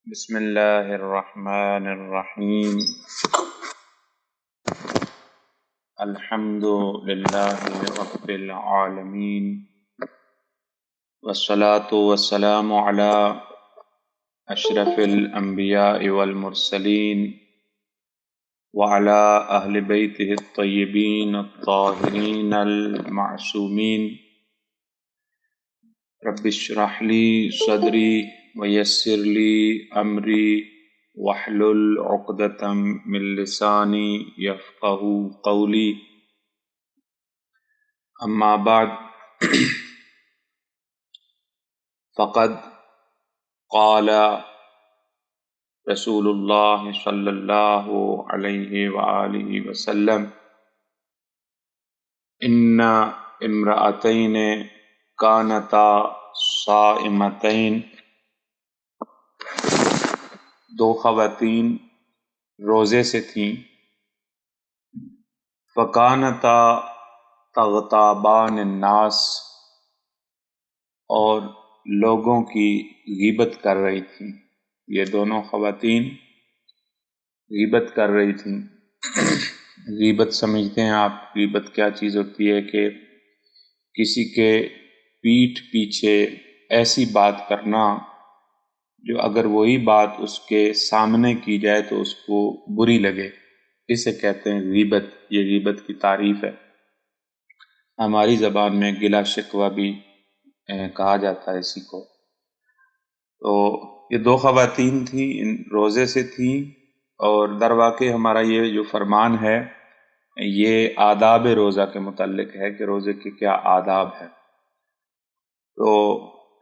بسم اللہ الرحمن الرحیم الحمد للہ رب العالمین والصلاة والسلام علی اشرف الانبیاء والمرسلین وعلی اہل بیتہ الطیبین الطاہرین المعصومین رب اشرح لی صدری ویسر لی امری واحلل عقدۃ من لسانی یفقہوا قولی اما بعد فقد قال رسول اللہ صلی اللہ علیہ وآلہ وسلم ان امرأتین کانتا صائمتین، دو خواتین روزے سے تھیں، فکانتا تغتابان الناس، اور لوگوں کی غیبت کر رہی تھیں۔ یہ دونوں خواتین غیبت کر رہی تھیں۔ غیبت سمجھتے ہیں آپ؟ غیبت کیا چیز ہوتی ہے کہ کسی کے پیٹھ پیچھے ایسی بات کرنا جو اگر وہی بات اس کے سامنے کی جائے تو اس کو بری لگے، اسے کہتے ہیں غیبت۔ یہ غیبت کی تعریف ہے۔ ہماری زبان میں گلہ شکوہ بھی کہا جاتا ہے اسی کو۔ تو یہ دو خواتین تھیں، روزے سے تھیں، اور در واقع ہمارا یہ جو فرمان ہے یہ آداب روزہ کے متعلق ہے کہ روزے کے کیا آداب ہیں۔ تو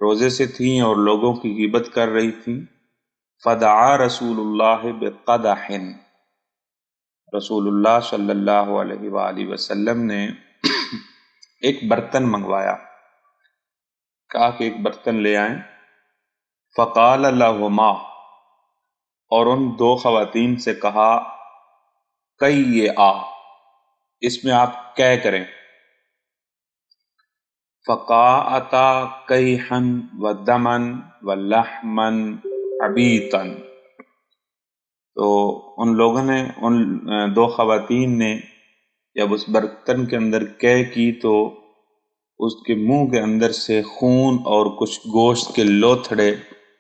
روزے سے تھیں اور لوگوں کی غیبت کر رہی تھیں۔ فدعا رسول اللہ بقدح، رسول اللہ صلی اللہ علیہ وآلہ وسلم نے ایک برتن منگوایا، کہا کہ ایک برتن لے آئیں۔ فقال لہما، اور ان دو خواتین سے کہا، کئی اس میں آپ کیا کریں۔ فقاعتا کیحا ودما ولحما عبیتا، تو ان لوگوں نے، ان دو خواتین نے جب اس برتن کے اندر قے کی تو اس کے منہ کے اندر سے خون اور کچھ گوشت کے لوتھڑے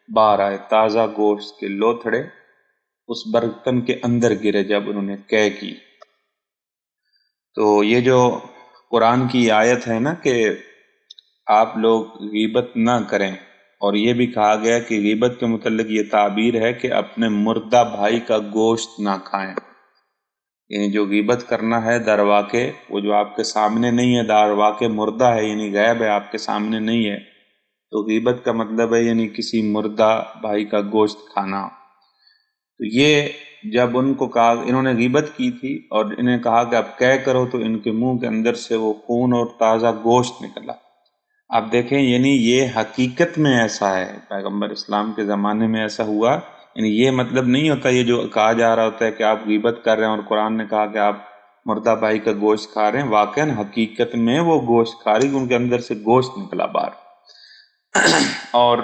باہر آئے، تازہ گوشت کے لوتھڑے اس برتن کے اندر گرے جب انہوں نے قے کی۔ تو یہ جو قرآن کی آیت ہے نا کہ آپ لوگ غیبت نہ کریں، اور یہ بھی کہا گیا کہ غیبت کے متعلق یہ تعبیر ہے کہ اپنے مردہ بھائی کا گوشت نہ کھائیں۔ یعنی جو غیبت کرنا ہے در واقع وہ جو آپ کے سامنے نہیں ہے، در واقع مردہ ہے، یعنی غائب ہے، آپ کے سامنے نہیں ہے، تو غیبت کا مطلب ہے یعنی کسی مردہ بھائی کا گوشت کھانا۔ تو یہ جب ان کو کہا، انہوں نے غیبت کی تھی اور انہیں کہا کہ اب قے کرو، تو ان کے منہ کے اندر سے وہ خون اور تازہ گوشت نکلا۔ آپ دیکھیں یعنی یہ حقیقت میں ایسا ہے، پیغمبر اسلام کے زمانے میں ایسا ہوا۔ یعنی یہ مطلب نہیں ہوتا یہ جو کہا جا رہا ہوتا ہے کہ آپ غیبت کر رہے ہیں اور قرآن نے کہا کہ آپ مردہ بھائی کا گوشت کھا رہے ہیں، واقعاً حقیقت میں وہ گوشت کھا رہی، ان کے اندر سے گوشت نکلا باہر۔ اور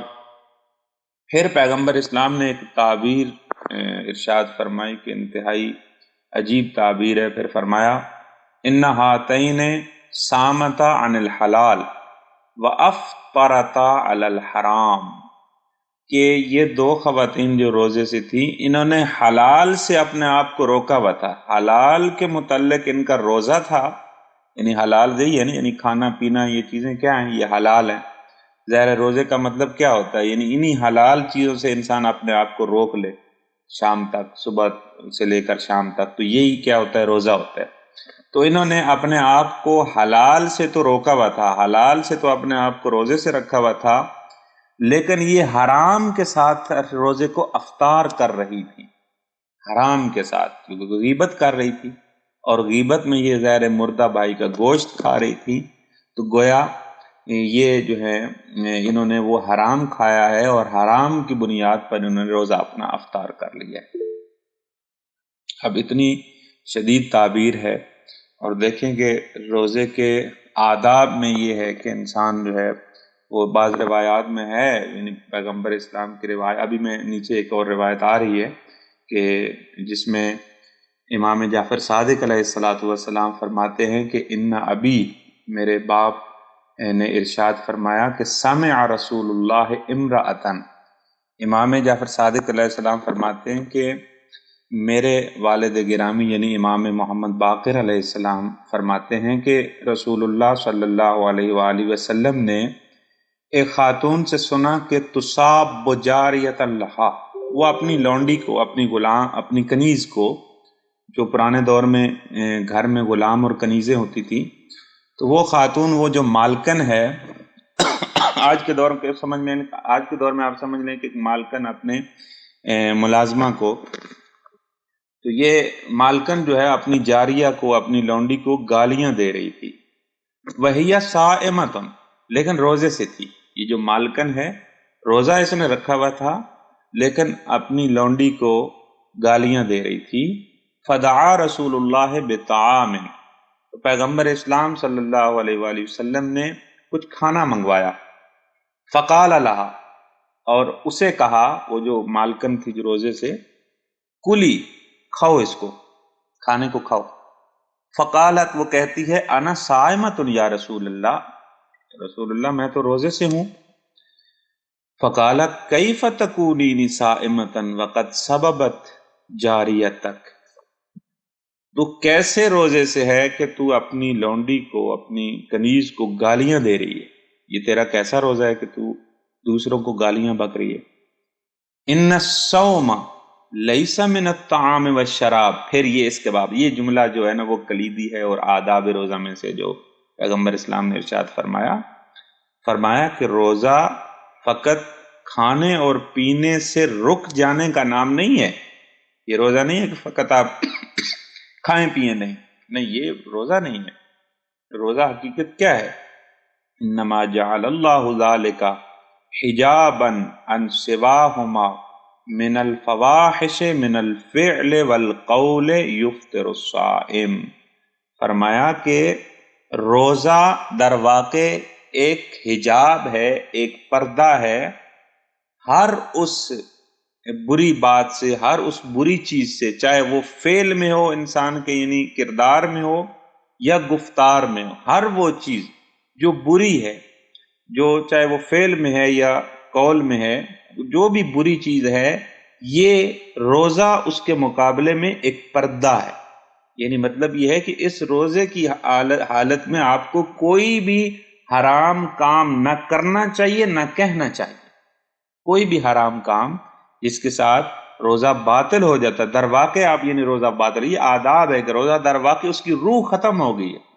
پھر پیغمبر اسلام نے ایک تعبیر ارشاد فرمائی کہ انتہائی عجیب تعبیر ہے۔ پھر فرمایا، ان ہاتین صامتا عن الحلال وافطرتا علی الحرام، کہ یہ دو خواتین جو روزے سے تھیں انہوں نے حلال سے اپنے آپ کو روکا ہوا تھا۔ حلال کے متعلق ان کا روزہ تھا، یعنی حلال یہی ہے نا، یعنی کھانا پینا یہ چیزیں کیا ہیں، یہ حلال ہیں۔ ظاہر روزے کا مطلب کیا ہوتا ہے، یعنی انہی حلال چیزوں سے انسان اپنے آپ کو روک لے شام تک، صبح سے لے کر شام تک، تو یہی کیا ہوتا ہے، روزہ ہوتا ہے۔ تو انہوں نے اپنے آپ کو حلال سے تو روکا ہوا تھا، حلال سے تو اپنے آپ کو روزے سے رکھا ہوا تھا، لیکن یہ حرام کے ساتھ روزے کو افطار کر رہی تھی، حرام کے ساتھ، کیونکہ غیبت کر رہی تھی، اور غیبت میں یہ ظاہر مردہ بھائی کا گوشت کھا رہی تھی، تو گویا یہ جو ہے انہوں نے وہ حرام کھایا ہے، اور حرام کی بنیاد پر انہوں نے روزہ اپنا افطار کر لیا ہے۔ اب اتنی شدید تعبیر ہے، اور دیکھیں کہ روزے کے آداب میں یہ ہے کہ انسان جو ہے وہ بعض روایات میں ہے، یعنی پیغمبر اسلام کی روایت، ابھی میں نیچے ایک اور روایت آ رہی ہے کہ جس میں امام جعفر صادق علیہ الصلاۃ والسلام فرماتے ہیں کہ ان ابی، میرے باپ نے ارشاد فرمایا کہ سمع رسول اللہ امرأتن، امام جعفر صادق علیہ السلام فرماتے ہیں کہ میرے والد گرامی یعنی امام محمد باقر علیہ السلام فرماتے ہیں کہ رسول اللہ صلی اللہ علیہ وآلہ وسلم نے ایک خاتون سے سنا کہ تصاب جاریۃ لہا، وہ اپنی لونڈی کو، اپنی غلام، اپنی کنیز کو، جو پرانے دور میں گھر میں غلام اور کنیزیں ہوتی تھی، تو وہ خاتون، وہ جو مالکن ہے، آج کے دور کے سمجھ میں، آج کے دور میں آپ سمجھ لیں کہ مالکن اپنے ملازمہ کو، تو یہ مالکن جو ہے اپنی جاریہ کو، اپنی لونڈی کو گالیاں دے رہی تھی، وہی صائمۃ، لیکن روزے سے تھی۔ یہ جو مالکن ہے روزہ اس نے رکھا ہوا تھا لیکن اپنی لونڈی کو گالیاں دے رہی تھی۔ فدعا رسول اللہ بطعام، تو پیغمبر اسلام صلی اللہ علیہ وآلہ وسلم نے کچھ کھانا منگوایا۔ فقال لہا، اور اسے کہا، وہ جو مالکن تھی جو روزے سے، کلی، کھاؤ اس کو، کھانے کو کھاؤ۔ فقالت، وہ کہتی ہے، انا صائمۃ یا رسول اللہ، رسول اللہ میں تو روزے سے ہوں۔ فقالت کیف تکونین صائمۃ وقد سببت جاریتک، تو کیسے روزے سے ہے کہ تو اپنی لونڈی کو، اپنی کنیز کو گالیاں دے رہی ہے؟ یہ تیرا کیسا روزہ ہے کہ تو دوسروں کو گالیاں بک رہی ہے؟ ان الصوم لیس من الطعام والشراب، پھر یہ اس کے بعد یہ جملہ جو ہے نا وہ کلیدی ہے اور آداب روزہ میں سے جو پیغمبر اسلام نے ارشاد فرمایا کہ روزہ فقط کھانے اور پینے سے رک جانے کا نام نہیں ہے۔ یہ روزہ نہیں ہے کہ فقط آپ کھائیں پیئیں، نہیں، یہ روزہ نہیں ہے۔ روزہ حقیقت کیا ہے؟ انما جعل اللہ ذالک حجابا عن سواہما من الفواحش من الفعل والقول یفطر الصائم، فرمایا کہ روزہ در واقع ایک حجاب ہے، ایک پردہ ہے ہر اس بری بات سے، ہر اس بری چیز سے، چاہے وہ فعل میں ہو انسان کے یعنی کردار میں ہو یا گفتار میں ہو، ہر وہ چیز جو بری ہے، جو چاہے وہ فعل میں ہے یا قول میں ہے، جو بھی بری چیز ہے، یہ روزہ اس کے مقابلے میں ایک پردہ ہے۔ یعنی مطلب یہ ہے کہ اس روزے کی حالت میں آپ کو کوئی بھی حرام کام نہ کرنا چاہیے، نہ کہنا چاہیے۔ کوئی بھی حرام کام جس کے ساتھ روزہ باطل ہو جاتا ہے، در واقع آپ یعنی روزہ باطل، یہ آداب ہے کہ روزہ در واقع اس کی روح ختم ہو گئی ہے۔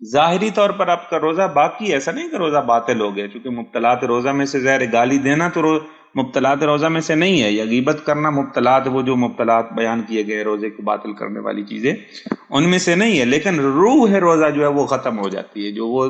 ظاہری طور پر آپ کا روزہ باقی ہے، ایسا نہیں کہ روزہ باطل ہو گیا، چونکہ مبطلات روزہ میں سے ظاہر گالی دینا تو مبطلات روزہ میں سے نہیں ہے، یا غیبت کرنا مبطلات، وہ جو مبطلات بیان کیے گئے روزے کو باطل کرنے والی چیزیں، ان میں سے نہیں ہے، لیکن روح ہے روزہ جو ہے وہ ختم ہو جاتی ہے، جو وہ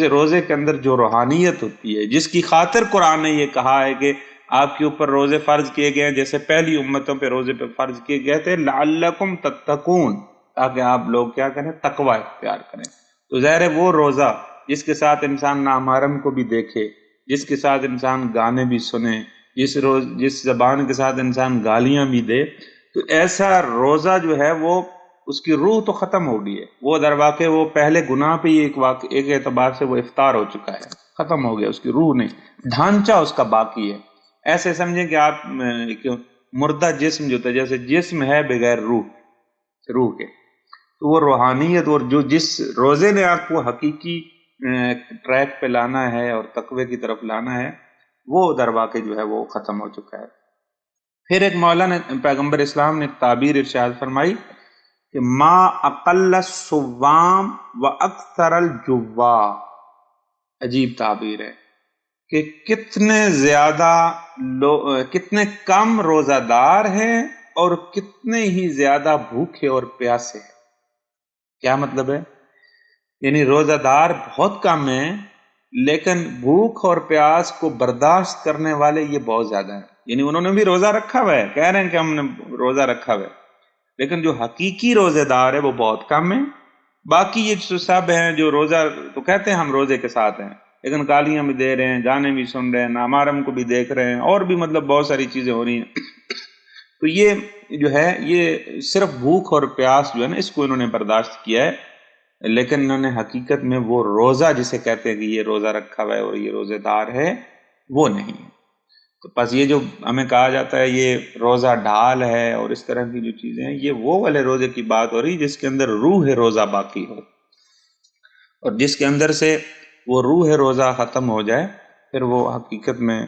روزے کے اندر جو روحانیت ہوتی ہے، جس کی خاطر قرآن نے یہ کہا ہے کہ آپ کے اوپر روزے فرض کیے گئے ہیں، جیسے پہلی امتوں پہ روزے پہ فرض کیے گئے تھے، لعلکم تتقون، تاکہ آپ لوگ کیا کریں، تقوی اختیار کریں۔ تو ظاہر ہے وہ روزہ جس کے ساتھ انسان نامحرم کو بھی دیکھے، جس کے ساتھ انسان گانے بھی سنے، جس زبان کے ساتھ انسان گالیاں بھی دے، تو ایسا روزہ جو ہے وہ اس کی روح تو ختم ہو گئی ہے، وہ در واقع وہ پہلے گناہ پہ ایک اعتبار سے وہ افطار ہو چکا ہے، ختم ہو گیا، اس کی روح نہیں، ڈھانچہ اس کا باقی ہے۔ ایسے سمجھیں کہ آپ ایک مردہ جسم جو ہوتا ہے، جیسے جسم ہے بغیر روح کے، تو وہ روحانیت اور جو جس روزے نے آپ کو حقیقی ٹریک پہ لانا ہے اور تقوی کی طرف لانا ہے، وہ در واقع جو ہے وہ ختم ہو چکا ہے۔ پھر ایک مولانا پیغمبر اسلام نے تعبیر ارشاد فرمائی کہ ما اقل الصوام و اکثر الجواع، عجیب تعبیر ہے کہ کتنے کم روزہ دار ہیں اور کتنے ہی زیادہ بھوکے اور پیاسے ہیں۔ کیا مطلب ہے؟ یعنی روزہ دار بہت کم ہیں لیکن بھوک اور پیاس کو برداشت کرنے والے یہ بہت زیادہ ہیں۔ یعنی انہوں نے بھی روزہ رکھا ہوا ہے، کہہ رہے ہیں کہ ہم نے روزہ رکھا ہوا ہے، لیکن جو حقیقی روزے دار ہے وہ بہت کم ہیں۔ باقی یہ جو سب ہیں جو روزہ تو کہتے ہیں ہم روزے کے ساتھ ہیں، لیکن گالیاں بھی دے رہے ہیں، گانے بھی سن رہے ہیں، نامحرم کو بھی دیکھ رہے ہیں، اور بھی مطلب بہت ساری چیزیں ہو رہی ہیں۔ تو یہ جو ہے یہ صرف بھوک اور پیاس جو ہے نا اس کو انہوں نے برداشت کیا ہے، لیکن انہوں نے حقیقت میں وہ روزہ جسے کہتے ہیں کہ یہ روزہ رکھا ہوا ہے اور یہ روزے دار ہے، وہ نہیں ہے۔ تو بس یہ جو ہمیں کہا جاتا ہے یہ روزہ ڈھال ہے اور اس طرح کی جو چیزیں ہیں، یہ وہ والے روزے کی بات ہو رہی جس کے اندر روح روزہ باقی ہو، اور جس کے اندر سے وہ روح روزہ ختم ہو جائے پھر وہ حقیقت میں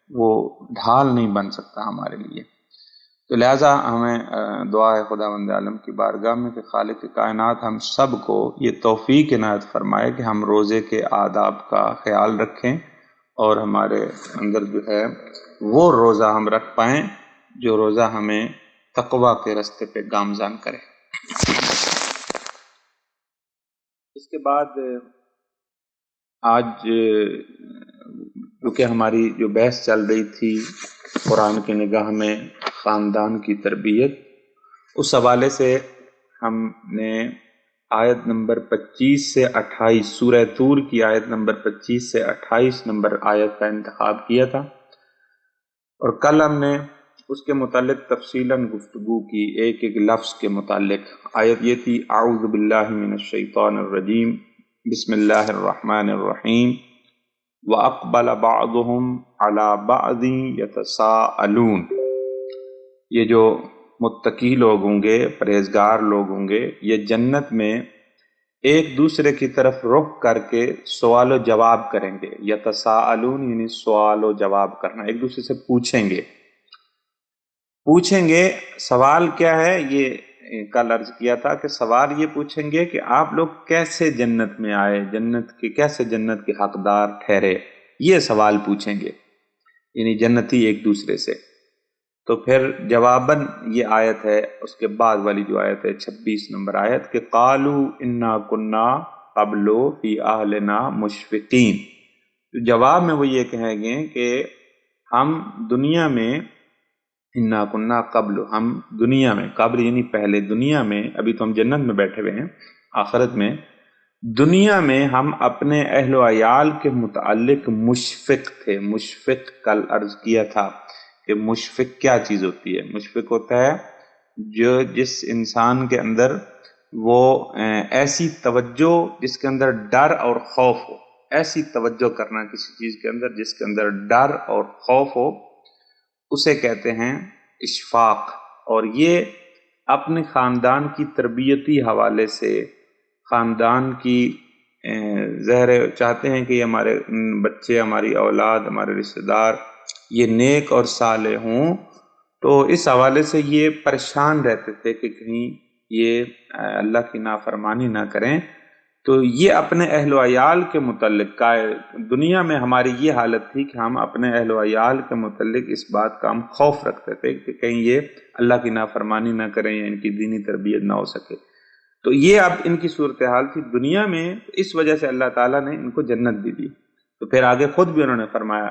وہ ڈھال نہیں بن سکتا ہمارے لیے۔ تو لہٰذا ہمیں دعا ہے خداوند عالم کی بارگاہ میں کہ خالق کائنات ہم سب کو یہ توفیق عنایت فرمائے کہ ہم روزے کے آداب کا خیال رکھیں اور ہمارے اندر جو ہے وہ روزہ ہم رکھ پائیں جو روزہ ہمیں تقویٰ کے راستے پہ گامزن کرے۔ اس کے بعد آج کیونکہ ہماری جو بحث چل رہی تھی قرآن کی نگاہ میں خاندان کی تربیت، اس حوالے سے ہم نے آیت نمبر 25 سے 28 سورہ طور کی آیت نمبر 25 سے 28 نمبر آیت کا انتخاب کیا تھا، اور کل ہم نے اس کے متعلق تفصیلاً گفتگو کی ایک ایک لفظ کے متعلق۔ آیت یہ تھی اعوذ باللہ من الشیطان الرجیم بسم اللہ الرحمن الرحیم وَأَقْبَلَ بَعْضُهُمْ عَلَى بَعْضٍ يَتَسَاءَلُونَ۔ یہ جو متقی لوگ ہوں گے، پرہیزگار لوگ ہوں گے، یہ جنت میں ایک دوسرے کی طرف رخ کر کے سوال و جواب کریں گے۔ یتساءلون یعنی سوال و جواب کرنا، ایک دوسرے سے پوچھیں گے۔ سوال کیا ہے؟ یہ کل عرض کیا تھا کہ سوال یہ پوچھیں گے کہ آپ لوگ کیسے جنت میں آئے، کیسے جنت کے حقدار ٹھہرے، یہ سوال پوچھیں گے، یعنی جنتی ایک دوسرے سے۔ تو پھر جواباً یہ آیت ہے، اس کے بعد والی جو آیت ہے 26 نمبر آیت کہ قالوا انا کنا قبل فی اہلنا مشفقین۔ جواب میں وہ یہ کہیں گے کہ ہم دنیا میں انا کنا قبل، ہم دنیا میں، قبل یعنی پہلے، دنیا میں، ابھی تو ہم جنت میں بیٹھے ہوئے ہیں، آخرت میں، دنیا میں ہم اپنے اہل و عیال کے متعلق مشفق تھے۔ مشفق کل عرض کیا تھا کہ مشفق کیا چیز ہوتی ہے؟ مشفق ہوتا ہے جس انسان کے اندر وہ ایسی توجہ جس کے اندر ڈر اور خوف ہو، ایسی توجہ کرنا کسی چیز کے اندر جس کے اندر ڈر اور خوف ہو، اسے کہتے ہیں اشفاق۔ اور یہ اپنے خاندان کی تربیتی حوالے سے، خاندان کی ظاہر چاہتے ہیں کہ یہ ہمارے بچے، ہماری اولاد، ہمارے رشتہ دار یہ نیک اور صالح ہوں، تو اس حوالے سے یہ پریشان رہتے تھے کہ کہیں یہ اللہ کی نافرمانی نہ کریں۔ تو یہ اپنے اہل و عیال کے متعلق دنیا میں ہماری یہ حالت تھی کہ ہم اپنے اہل و عیال کے متعلق اس بات کا ہم خوف رکھتے تھے کہ کہیں یہ اللہ کی نافرمانی نہ کریں یا ان کی دینی تربیت نہ ہو سکے۔ تو یہ اب ان کی صورتحال تھی دنیا میں، اس وجہ سے اللہ تعالیٰ نے ان کو جنت بھی دی۔ تو پھر آگے خود بھی انہوں نے فرمایا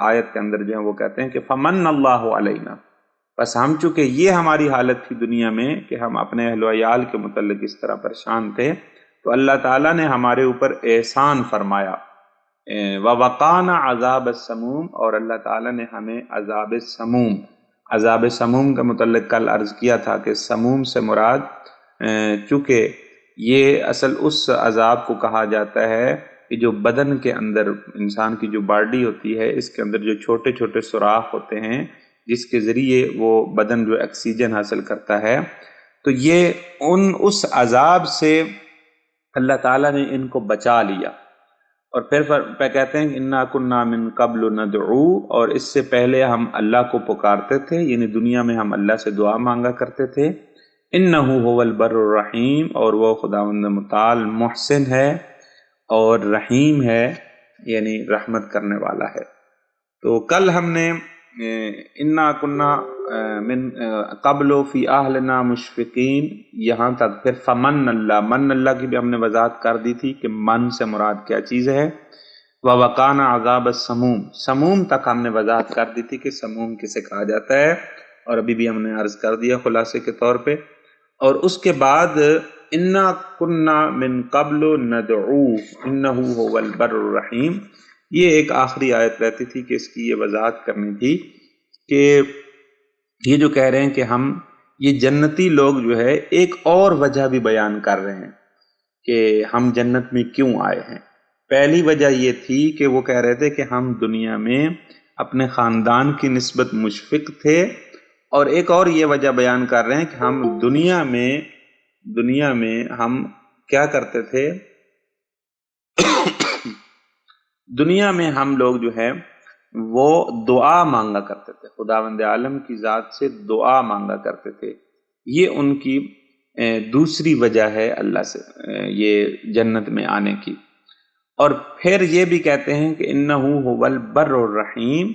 آیت کے اندر جو ہے وہ کہتے ہیں کہ فمن اللہ علینا، بس ہم چونکہ یہ ہماری حالت تھی دنیا میں کہ ہم اپنے اہل و عیال کے متعلق اس طرح پریشان تھے، تو اللہ تعالیٰ نے ہمارے اوپر احسان فرمایا وَوَقَانَ عَذَابَ السَّمُومِ، اور اللہ تعالیٰ نے ہمیں عذاب سموم کے متعلق کل عرض کیا تھا کہ سموم سے مراد چونکہ یہ اصل اس عذاب کو کہا جاتا ہے کہ جو بدن کے اندر انسان کی جو باڈی ہوتی ہے اس کے اندر جو چھوٹے چھوٹے سوراخ ہوتے ہیں جس کے ذریعے وہ بدن جو آکسیجن حاصل کرتا ہے، تو یہ اس عذاب سے اللہ تعالیٰ نے ان کو بچا لیا۔ اور پھر کہتے ہیں انا کنا من قبل ندعو، اور اس سے پہلے ہم اللہ کو پکارتے تھے، یعنی دنیا میں ہم اللہ سے دعا مانگا کرتے تھے۔ انہ هو البر الرحیم، اور وہ خداوند متعال محسن ہے اور رحیم ہے، یعنی رحمت کرنے والا ہے۔ تو کل ہم نے انا کنا من قبل فی اہلنا مشفقین یہاں تک، پھر فمن اللہ، من اللہ کی بھی ہم نے وضاحت کر دی تھی کہ من سے مراد کیا چیز ہے، وَوَقَانَ عَذَابَ السَّمُومِ، سموم تک ہم نے وضاحت کر دی تھی کہ سموم کسے کہا جاتا ہے، اور ابھی بھی ہم نے عرض کر دیا خلاصے کے طور پہ۔ اور اس کے بعد انا کننا من قبل ندعوہ انہ هو البر الرحیم، یہ ایک آخری آیت رہتی تھی کہ اس کی یہ وضاحت کرنی تھی کہ یہ جو کہہ رہے ہیں کہ ہم یہ جنتی لوگ جو ہے ایک اور وجہ بھی بیان کر رہے ہیں کہ ہم جنت میں کیوں آئے ہیں۔ پہلی وجہ یہ تھی کہ وہ کہہ رہے تھے کہ ہم دنیا میں اپنے خاندان کی نسبت مشفق تھے، اور ایک اور یہ وجہ بیان کر رہے ہیں کہ ہم دنیا میں ہم کیا کرتے تھے، دنیا میں ہم لوگ جو ہے وہ دعا مانگا کرتے تھے، خداوند عالم کی ذات سے دعا مانگا کرتے تھے۔ یہ ان کی دوسری وجہ ہے اللہ سے یہ جنت میں آنے کی۔ اور پھر یہ بھی کہتے ہیں کہ انہ هو البر الرحیم،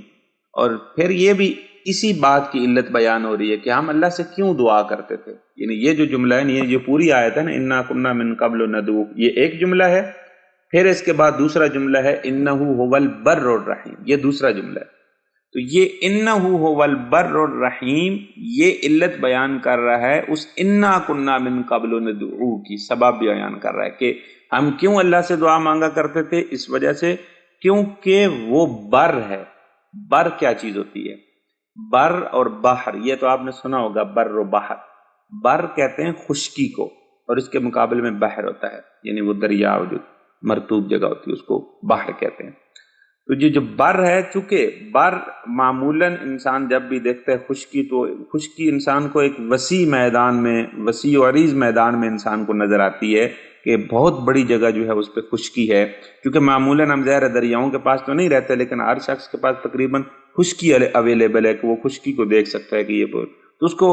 اور پھر یہ بھی اسی بات کی علت بیان ہو رہی ہے کہ ہم اللہ سے کیوں دعا کرتے تھے۔ یعنی یہ جو جملہ ہے، یہ جو پوری آیت ہے نا، انا کنا من قبل ندعوہ، یہ ایک جملہ ہے، پھر اس کے بعد دوسرا جملہ ہے انہ هو البر الرحیم، یہ دوسرا جملہ ہے۔ تو یہ انہ هو البر الرحیم یہ علت بیان کر رہا ہے اس انا کنا من قبل ندعوہ کی، سبب بیان کر رہا ہے کہ ہم کیوں اللہ سے دعا مانگا کرتے تھے، اس وجہ سے کیونکہ وہ بر ہے۔ بر کیا چیز ہوتی ہے؟ بر اور بحر، یہ تو آپ نے سنا ہوگا، بر و بحر۔ بر کہتے ہیں خشکی کو، اور اس کے مقابلے میں بحر ہوتا ہے، یعنی وہ دریا جو مرطوب جگہ ہوتی ہے اس کو بحر کہتے ہیں۔ تو یہ جو بر ہے، چونکہ بر معمولاً انسان جب بھی دیکھتا ہے خشکی، تو خشکی انسان کو ایک وسیع میدان میں، وسیع و عریض میدان میں انسان کو نظر آتی ہے کہ بہت بڑی جگہ جو ہے اس پہ خشکی ہے، کیونکہ معمولاً ہم ظاہر دریاؤں کے پاس تو نہیں رہتے، لیکن ہر شخص کے پاس تقریباً خشکی اویلیبل ہے کہ وہ خشکی کو دیکھ سکتا ہے کہ یہ تو اس کو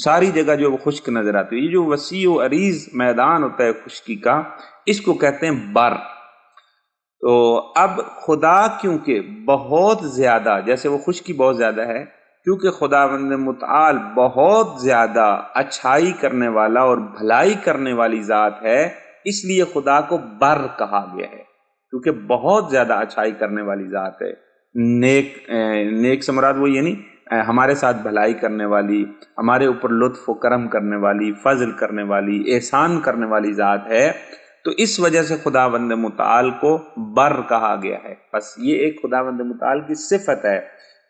ساری جگہ جو وہ خشک نظر آتی ہے۔ یہ جو وسیع و عریض میدان ہوتا ہے خشکی کا، اس کو کہتے ہیں بر۔ تو اب خدا کیونکہ بہت زیادہ، جیسے وہ خشکی بہت زیادہ ہے، کیونکہ خداوند متعال بہت زیادہ اچھائی کرنے والا اور بھلائی کرنے والی ذات ہے، اس لیے خدا کو بر کہا گیا ہے، کیونکہ بہت زیادہ اچھائی کرنے والی ذات ہے۔ نیک سے مراد وہ یعنی ہمارے ساتھ بھلائی کرنے والی، ہمارے اوپر لطف و کرم کرنے والی، فضل کرنے والی، احسان کرنے والی ذات ہے۔ تو اس وجہ سے خداوند متعال کو بر کہا گیا ہے۔ بس یہ ایک خداوند متعال کی صفت ہے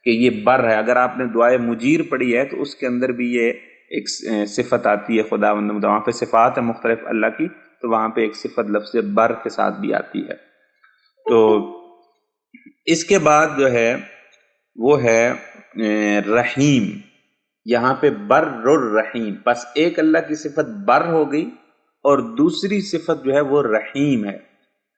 کہ یہ بر ہے۔ اگر آپ نے دعائے مجیر پڑھی ہے تو اس کے اندر بھی یہ ایک صفت آتی ہے خداوند متعال، وہاں پہ صفات ہے مختلف اللہ کی، تو وہاں پہ ایک صفت لفظ بر کے ساتھ بھی آتی ہے۔ تو اس کے بعد جو ہے وہ ہے رحیم، یہاں پہ بر الرحیم، بس ایک اللہ کی صفت بر ہو گئی، اور دوسری صفت جو ہے وہ رحیم ہے۔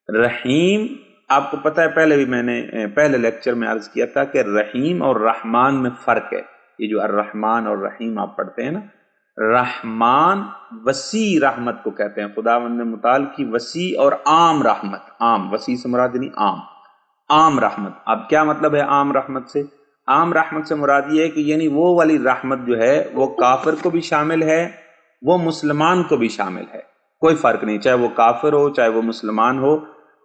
رحیم آپ کو پتہ ہے، پہلے بھی میں نے پہلے لیکچر میں عرض کیا تھا کہ رحیم اور رحمان میں فرق ہے۔ یہ جو الرحمن اور رحیم آپ پڑھتے ہیں نا، رحمان وسیع رحمت کو کہتے ہیں، خداوند متعال کی وسیع اور عام رحمت، عام وسیع سے مراد نہیں عام رحمت۔ اب کیا مطلب ہے عام رحمت سے؟ عام رحمت سے مراد یہ ہے کہ یعنی وہ والی رحمت جو ہے وہ کافر کو بھی شامل ہے، وہ مسلمان کو بھی شامل ہے، کوئی فرق نہیں، چاہے وہ کافر ہو چاہے وہ مسلمان ہو،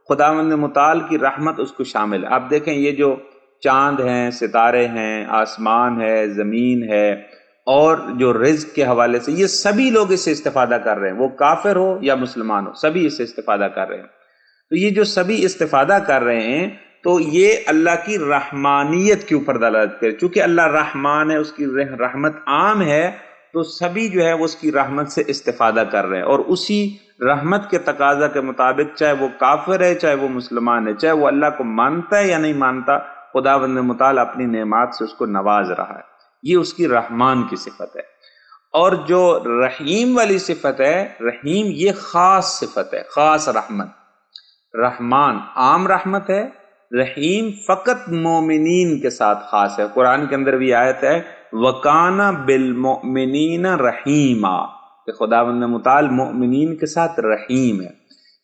خداوند متعال کی رحمت اس کو شامل ہے۔ آپ دیکھیں یہ جو چاند ہیں، ستارے ہیں، آسمان ہے، زمین ہے، اور جو رزق کے حوالے سے، یہ سبھی لوگ اس سے استفادہ کر رہے ہیں، وہ کافر ہو یا مسلمان ہو، سبھی اس سے استفادہ کر رہے ہیں۔ تو یہ جو سبھی استفادہ کر رہے ہیں، تو یہ اللہ کی رحمانیت کے اوپر دلالت کرے، چونکہ اللہ رحمان ہے، اس کی رحمت عام ہے، تو سبھی جو ہے وہ اس کی رحمت سے استفادہ کر رہے ہیں، اور اسی رحمت کے تقاضا کے مطابق چاہے وہ کافر ہے چاہے وہ مسلمان ہے، چاہے وہ اللہ کو مانتا ہے یا نہیں مانتا، خداوند متعال اپنی نعمات سے اس کو نواز رہا ہے۔ یہ اس کی رحمان کی صفت ہے۔ اور جو رحیم والی صفت ہے، رحیم یہ خاص صفت ہے، خاص رحمت۔ رحمان عام رحمت ہے، رحیم فقط مومنین کے ساتھ خاص ہے۔ قرآن کے اندر بھی آیت ہے وَكَانَ بِالْمُؤْمِنِينَ رَحِيمًا، کہ خداوند متعال مومنین کے ساتھ رحیم ہے۔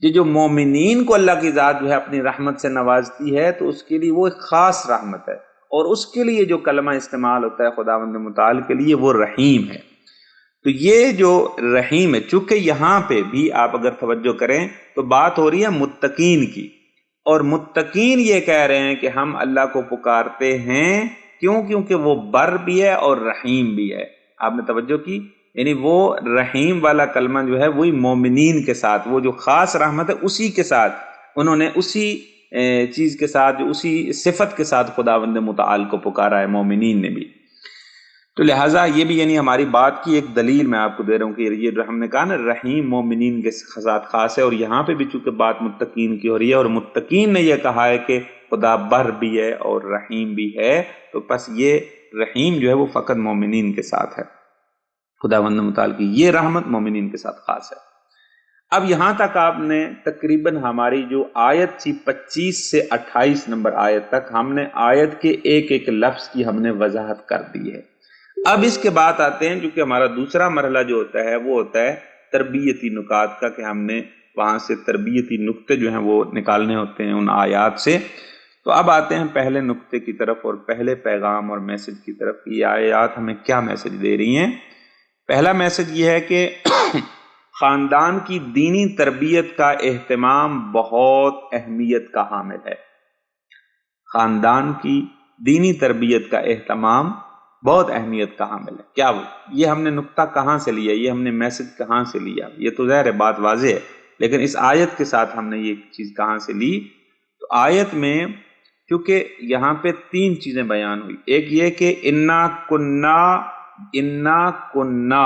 یہ جو مومنین کو اللہ کی ذات جو ہے اپنی رحمت سے نوازتی ہے، تو اس کے لیے وہ ایک خاص رحمت ہے، اور اس کے لیے جو کلمہ استعمال ہوتا ہے خداوند متعال کے لیے وہ رحیم ہے۔ تو یہ جو رحیم ہے، چونکہ یہاں پہ بھی آپ اگر توجہ کریں تو بات ہو رہی ہے متقین کی، اور متقین یہ کہہ رہے ہیں کہ ہم اللہ کو پکارتے ہیں، کیوں؟ کیونکہ وہ بر بھی ہے اور رحیم بھی ہے۔ آپ نے توجہ کی، یعنی وہ رحیم والا کلمہ جو ہے وہی مومنین کے ساتھ، وہ جو خاص رحمت ہے اسی کے ساتھ انہوں نے اسی چیز کے ساتھ، جو اسی صفت کے ساتھ خداوند متعال کو پکارا ہے مومنین نے بھی۔ تو لہٰذا یہ بھی یعنی ہماری بات کی ایک دلیل میں آپ کو دے رہا ہوں کہ یہ جو ہم نے کہا نا رحیم مومنین کے ساتھ خاص ہے، اور یہاں پہ بھی چونکہ بات متقین کی ہو رہی ہے اور متقین نے یہ کہا ہے کہ خدا بر بھی ہے اور رحیم بھی ہے، تو پس یہ رحیم جو ہے وہ فقط مومنین کے ساتھ ہے، خداوند متعال کی یہ رحمت مومنین کے ساتھ خاص ہے۔ اب یہاں تک آپ نے تقریباً ہماری جو آیت تھی 25 سے 28 نمبر آیت تک ہم نے آیت کے ایک ایک لفظ کی ہم نے وضاحت کر دی ہے۔ اب اس کے بعد آتے ہیں، کیونکہ ہمارا دوسرا مرحلہ جو ہوتا ہے وہ ہوتا ہے تربیتی نکات کا، کہ ہم نے وہاں سے تربیتی نقطے جو ہیں وہ نکالنے ہوتے ہیں ان آیات سے۔ تو اب آتے ہیں پہلے نقطے کی طرف اور پہلے پیغام اور میسج کی طرف۔ یہ آیات ہمیں کیا میسج دے رہی ہیں؟ پہلا میسج یہ ہے کہ خاندان کی دینی تربیت کا اہتمام بہت اہمیت کا حامل ہے۔ خاندان کی دینی تربیت کا اہتمام بہت اہمیت کا حامل ہے۔ کیا وہ یہ ہم نے نقطہ کہاں سے لیا، یہ ہم نے میسج کہاں سے لیا؟ یہ تو ظاہر ہے بات واضح ہے، لیکن اس آیت کے ساتھ ہم نے یہ چیز کہاں سے لی؟ تو آیت میں کیونکہ یہاں پہ 3 چیزیں بیان ہوئی، ایک یہ کہ انا کننا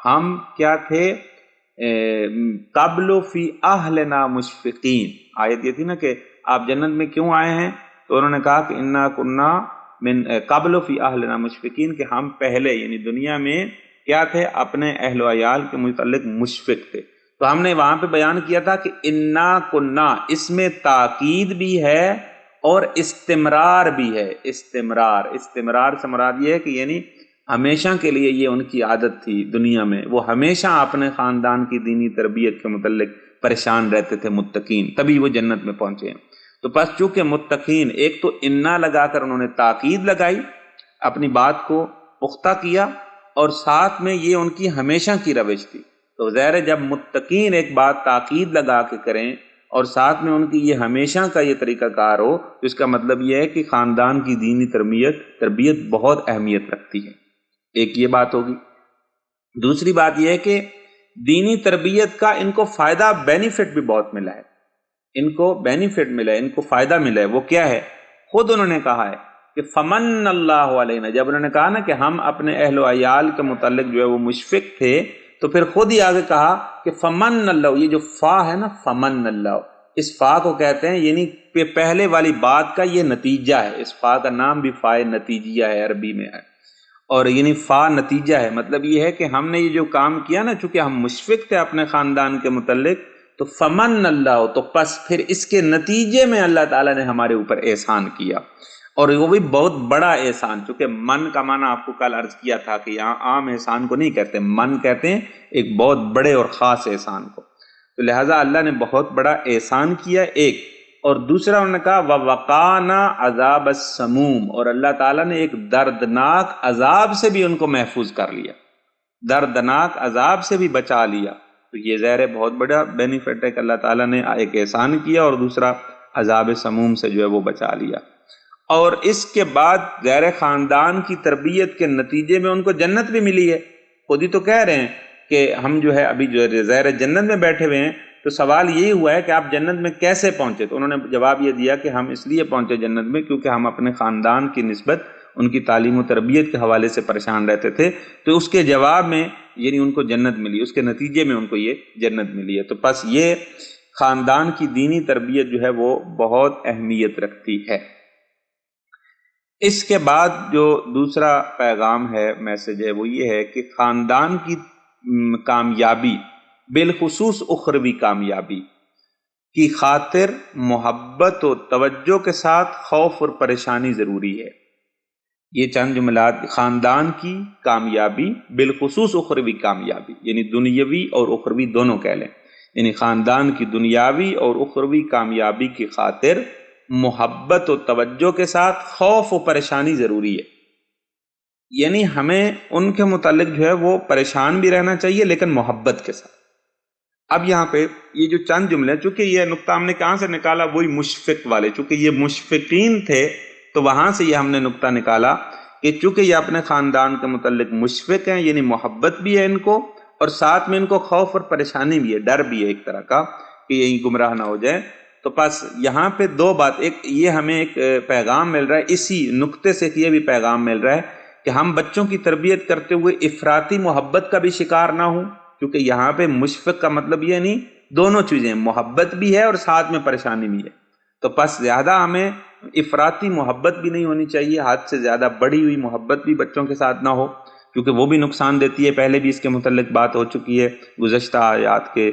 ہم کیا تھے قبل فی اہلنا مشفقین۔ آیت یہ تھی نا کہ آپ جنت میں کیوں آئے ہیں، تو انہوں نے کہا کہ انا کننا من قبل فی اہلنا مشفقین، کہ ہم پہلے یعنی دنیا میں کیا تھے، اپنے اہل و عیال کے متعلق مشفق تھے۔ تو ہم نے وہاں پہ بیان کیا تھا کہ انا کننا، اس میں تاکید بھی ہے اور استمرار بھی ہے۔ استمرار سے مراد یہ ہے کہ یعنی ہمیشہ کے لیے یہ ان کی عادت تھی دنیا میں، وہ ہمیشہ اپنے خاندان کی دینی تربیت کے متعلق پریشان رہتے تھے متقین، تبھی وہ جنت میں پہنچے ہیں۔ تو بس چونکہ متقین ایک تو انا لگا کر انہوں نے تاکید لگائی، اپنی بات کو پختہ کیا، اور ساتھ میں یہ ان کی ہمیشہ کی روش تھی۔ تو ظاہر ہے جب متقین ایک بات تاکید لگا کے کریں اور ساتھ میں ان کی یہ ہمیشہ کا یہ طریقہ کار ہو، تو اس کا مطلب یہ ہے کہ خاندان کی دینی تربیت بہت اہمیت رکھتی ہے۔ ایک یہ بات ہوگی۔ دوسری بات یہ ہے کہ دینی تربیت کا ان کو فائدہ بینیفٹ بھی بہت ملا ہے، ان کو بینیفٹ ملا ہے، ان کو فائدہ ملا ہے۔ وہ کیا ہے؟ خود انہوں نے کہا ہے کہ فمن اللہ علینا، جب انہوں نے کہا نا کہ ہم اپنے اہل و عیال کے متعلق جو ہے وہ مشفق تھے، تو پھر خود ہی آگے کہا کہ فمن اللہ، یہ جو فا ہے نا فمن اللہ، اس فا کو کہتے ہیں یعنی پہلے والی بات کا یہ نتیجہ ہے۔ اس فا کا نام بھی فائے نتیجیہ ہے، عربی میں ہے، اور یعنی فا نتیجہ ہے۔ مطلب یہ ہے کہ ہم نے یہ جو کام کیا نا، چونکہ ہم مشفق تھے اپنے خاندان کے متعلق، تو فمن اللہ، تو پس پھر اس کے نتیجے میں اللہ تعالیٰ نے ہمارے اوپر احسان کیا، اور وہ بھی بہت بڑا احسان۔ چونکہ من کا معنی آپ کو کل عرض کیا تھا کہ یہاں عام احسان کو نہیں کہتے، من کہتے ہیں ایک بہت بڑے اور خاص احسان کو۔ تو لہٰذا اللہ نے بہت بڑا احسان کیا ایک، اور دوسرا انہوں نے کہا وَوَقَانَا عَذَابَ السَّمُومِ، اور اللہ تعالیٰ نے ایک دردناک عذاب سے بھی ان کو محفوظ کر لیا، دردناک عذاب سے بھی بچا لیا۔ تو یہ ظاہر بہت بڑا بینیفٹ ہے کہ اللہ تعالیٰ نے ایک احسان کیا اور دوسرا عذاب سموم سے جو ہے وہ بچا لیا۔ اور اس کے بعد ظاہر خاندان کی تربیت کے نتیجے میں ان کو جنت بھی ملی ہے۔ خود ہی تو کہہ رہے ہیں کہ ہم جو ہے ابھی جو ظاہر جنت میں بیٹھے ہوئے ہیں، تو سوال یہی ہوا ہے کہ آپ جنت میں کیسے پہنچے؟ تو انہوں نے جواب یہ دیا کہ ہم اس لیے پہنچے جنت میں کیونکہ ہم اپنے خاندان کی نسبت ان کی تعلیم و تربیت کے حوالے سے پریشان رہتے تھے، تو اس کے جواب میں یعنی ان کو جنت ملی، اس کے نتیجے میں ان کو یہ جنت ملی ہے۔ تو پس یہ خاندان کی دینی تربیت جو ہے وہ بہت اہمیت رکھتی ہے۔ اس کے بعد جو دوسرا پیغام ہے، میسج ہے، وہ یہ ہے کہ خاندان کی کامیابی، بالخصوص اخروی کامیابی کی خاطر محبت و توجہ کے ساتھ خوف اور پریشانی ضروری ہے۔ یہ چند جملات، خاندان کی کامیابی بالخصوص اخروی کامیابی، یعنی دنیاوی اور اخروی دونوں کہہ لیں، یعنی خاندان کی دنیاوی اور اخروی کامیابی کی خاطر محبت و توجہ کے ساتھ خوف و پریشانی ضروری ہے۔ یعنی ہمیں ان کے متعلق جو ہے وہ پریشان بھی رہنا چاہیے، لیکن محبت کے ساتھ۔ اب یہاں پہ یہ جو چند جملے، چونکہ یہ نقطہ ہم نے کہاں سے نکالا؟ وہی مشفق والے، چونکہ یہ مشفقین تھے تو وہاں سے یہ ہم نے نقطہ نکالا کہ چونکہ یہ اپنے خاندان کے متعلق مشفق ہیں، یعنی محبت بھی ہے ان کو، اور ساتھ میں ان کو خوف اور پریشانی بھی ہے، ڈر بھی ہے ایک طرح کا کہ یہیں گمراہ نہ ہو جائے. تو بس یہاں پہ دو بات، ایک یہ ہمیں ایک پیغام مل رہا ہے، اسی نقطے سے یہ بھی پیغام مل رہا ہے کہ ہم بچوں کی تربیت کرتے ہوئے افراطی محبت کا بھی شکار نہ ہوں، کیونکہ یہاں پہ مشفق کا مطلب یہ نہیں، دونوں چیزیں، محبت بھی ہے اور ساتھ میں پریشانی بھی ہے. تو پس زیادہ ہمیں افراطی محبت بھی نہیں ہونی چاہیے، حد سے زیادہ بڑی ہوئی محبت بھی بچوں کے ساتھ نہ ہو، کیونکہ وہ بھی نقصان دیتی ہے. پہلے بھی اس کے متعلق بات ہو چکی ہے گزشتہ آیات کے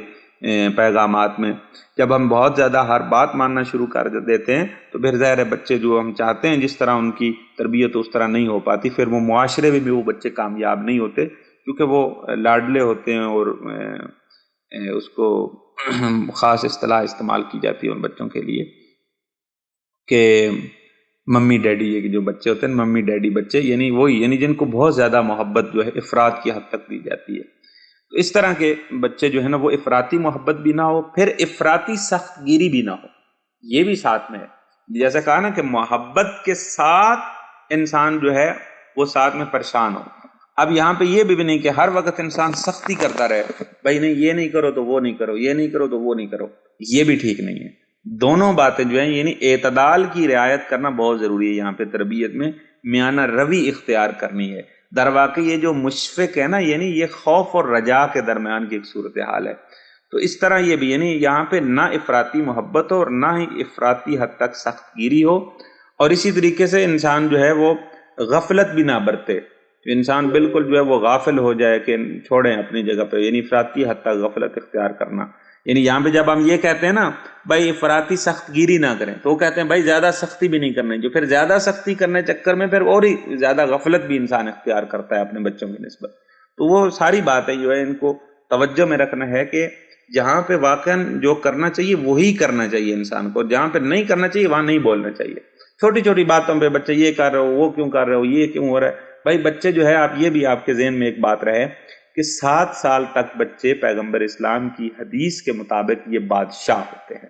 پیغامات میں. جب ہم بہت زیادہ ہر بات ماننا شروع کر دیتے ہیں تو پھر ظاہر ہے بچے جو ہم چاہتے ہیں جس طرح ان کی تربیت اس طرح نہیں ہو پاتی، پھر وہ معاشرے میں بھی وہ بچے کامیاب نہیں ہوتے، کیونکہ وہ لاڈلے ہوتے ہیں اور اس کو خاص اصطلاح استعمال کی جاتی ہے ان بچوں کے لیے کہ ممی ڈیڈی، یہ جو بچے ہوتے ہیں ممی ڈیڈی بچے، یعنی وہی، یعنی جن کو بہت زیادہ محبت جو ہے افراط کی حد تک دی جاتی ہے. تو اس طرح کے بچے جو ہے نا وہ افراطی محبت بھی نہ ہو، پھر افراطی سخت گیری بھی نہ ہو، یہ بھی ساتھ میں ہے. جیسا کہا نا کہ محبت کے ساتھ انسان جو ہے وہ ساتھ میں پریشان ہو. اب یہاں پہ یہ بھی نہیں کہ ہر وقت انسان سختی کرتا رہے، بھائی نہیں یہ نہیں کرو تو وہ نہیں کرو، یہ نہیں کرو تو وہ نہیں کرو، یہ بھی ٹھیک نہیں ہے. دونوں باتیں جو ہیں یعنی اعتدال کی رعایت کرنا بہت ضروری ہے. یہاں پہ تربیت میں میانہ روی اختیار کرنی ہے. در واقع یہ جو مشفق ہے نا، یعنی یہ خوف اور رجا کے درمیان کی ایک صورتحال ہے. تو اس طرح یہ بھی یعنی یہاں پہ نہ افراطی محبت ہو اور نہ ہی افراطی حد تک سخت گیری ہو، اور اسی طریقے سے انسان جو ہے وہ غفلت بھی نہ برتے، انسان بالکل جو ہے وہ غافل ہو جائے کہ چھوڑیں اپنی جگہ پہ، یعنی افراطی حد تک غفلت اختیار کرنا. یعنی یہاں پہ جب ہم یہ کہتے ہیں نا بھائی افراطی سخت گیری نہ کریں، تو وہ کہتے ہیں بھائی زیادہ سختی بھی نہیں کرنی، جو پھر زیادہ سختی کرنے چکر میں پھر اور ہی زیادہ غفلت بھی انسان اختیار کرتا ہے اپنے بچوں کی نسبت. تو وہ ساری باتیں جو ہے ان کو توجہ میں رکھنا ہے کہ جہاں پہ واقعاً جو کرنا چاہیے وہی کرنا چاہیے انسان کو، جہاں پہ نہیں کرنا چاہیے وہاں نہیں بولنا چاہیے. چھوٹی چھوٹی باتوں پہ بچے یہ کر رہے ہو، وہ کیوں کر رہے ہو، یہ کیوں ہو رہا ہے. بھائی بچے جو ہے، آپ یہ بھی آپ کے ذہن میں ایک بات رہے کہ 7 سال تک بچے پیغمبر اسلام کی حدیث کے مطابق یہ بادشاہ ہوتے ہیں.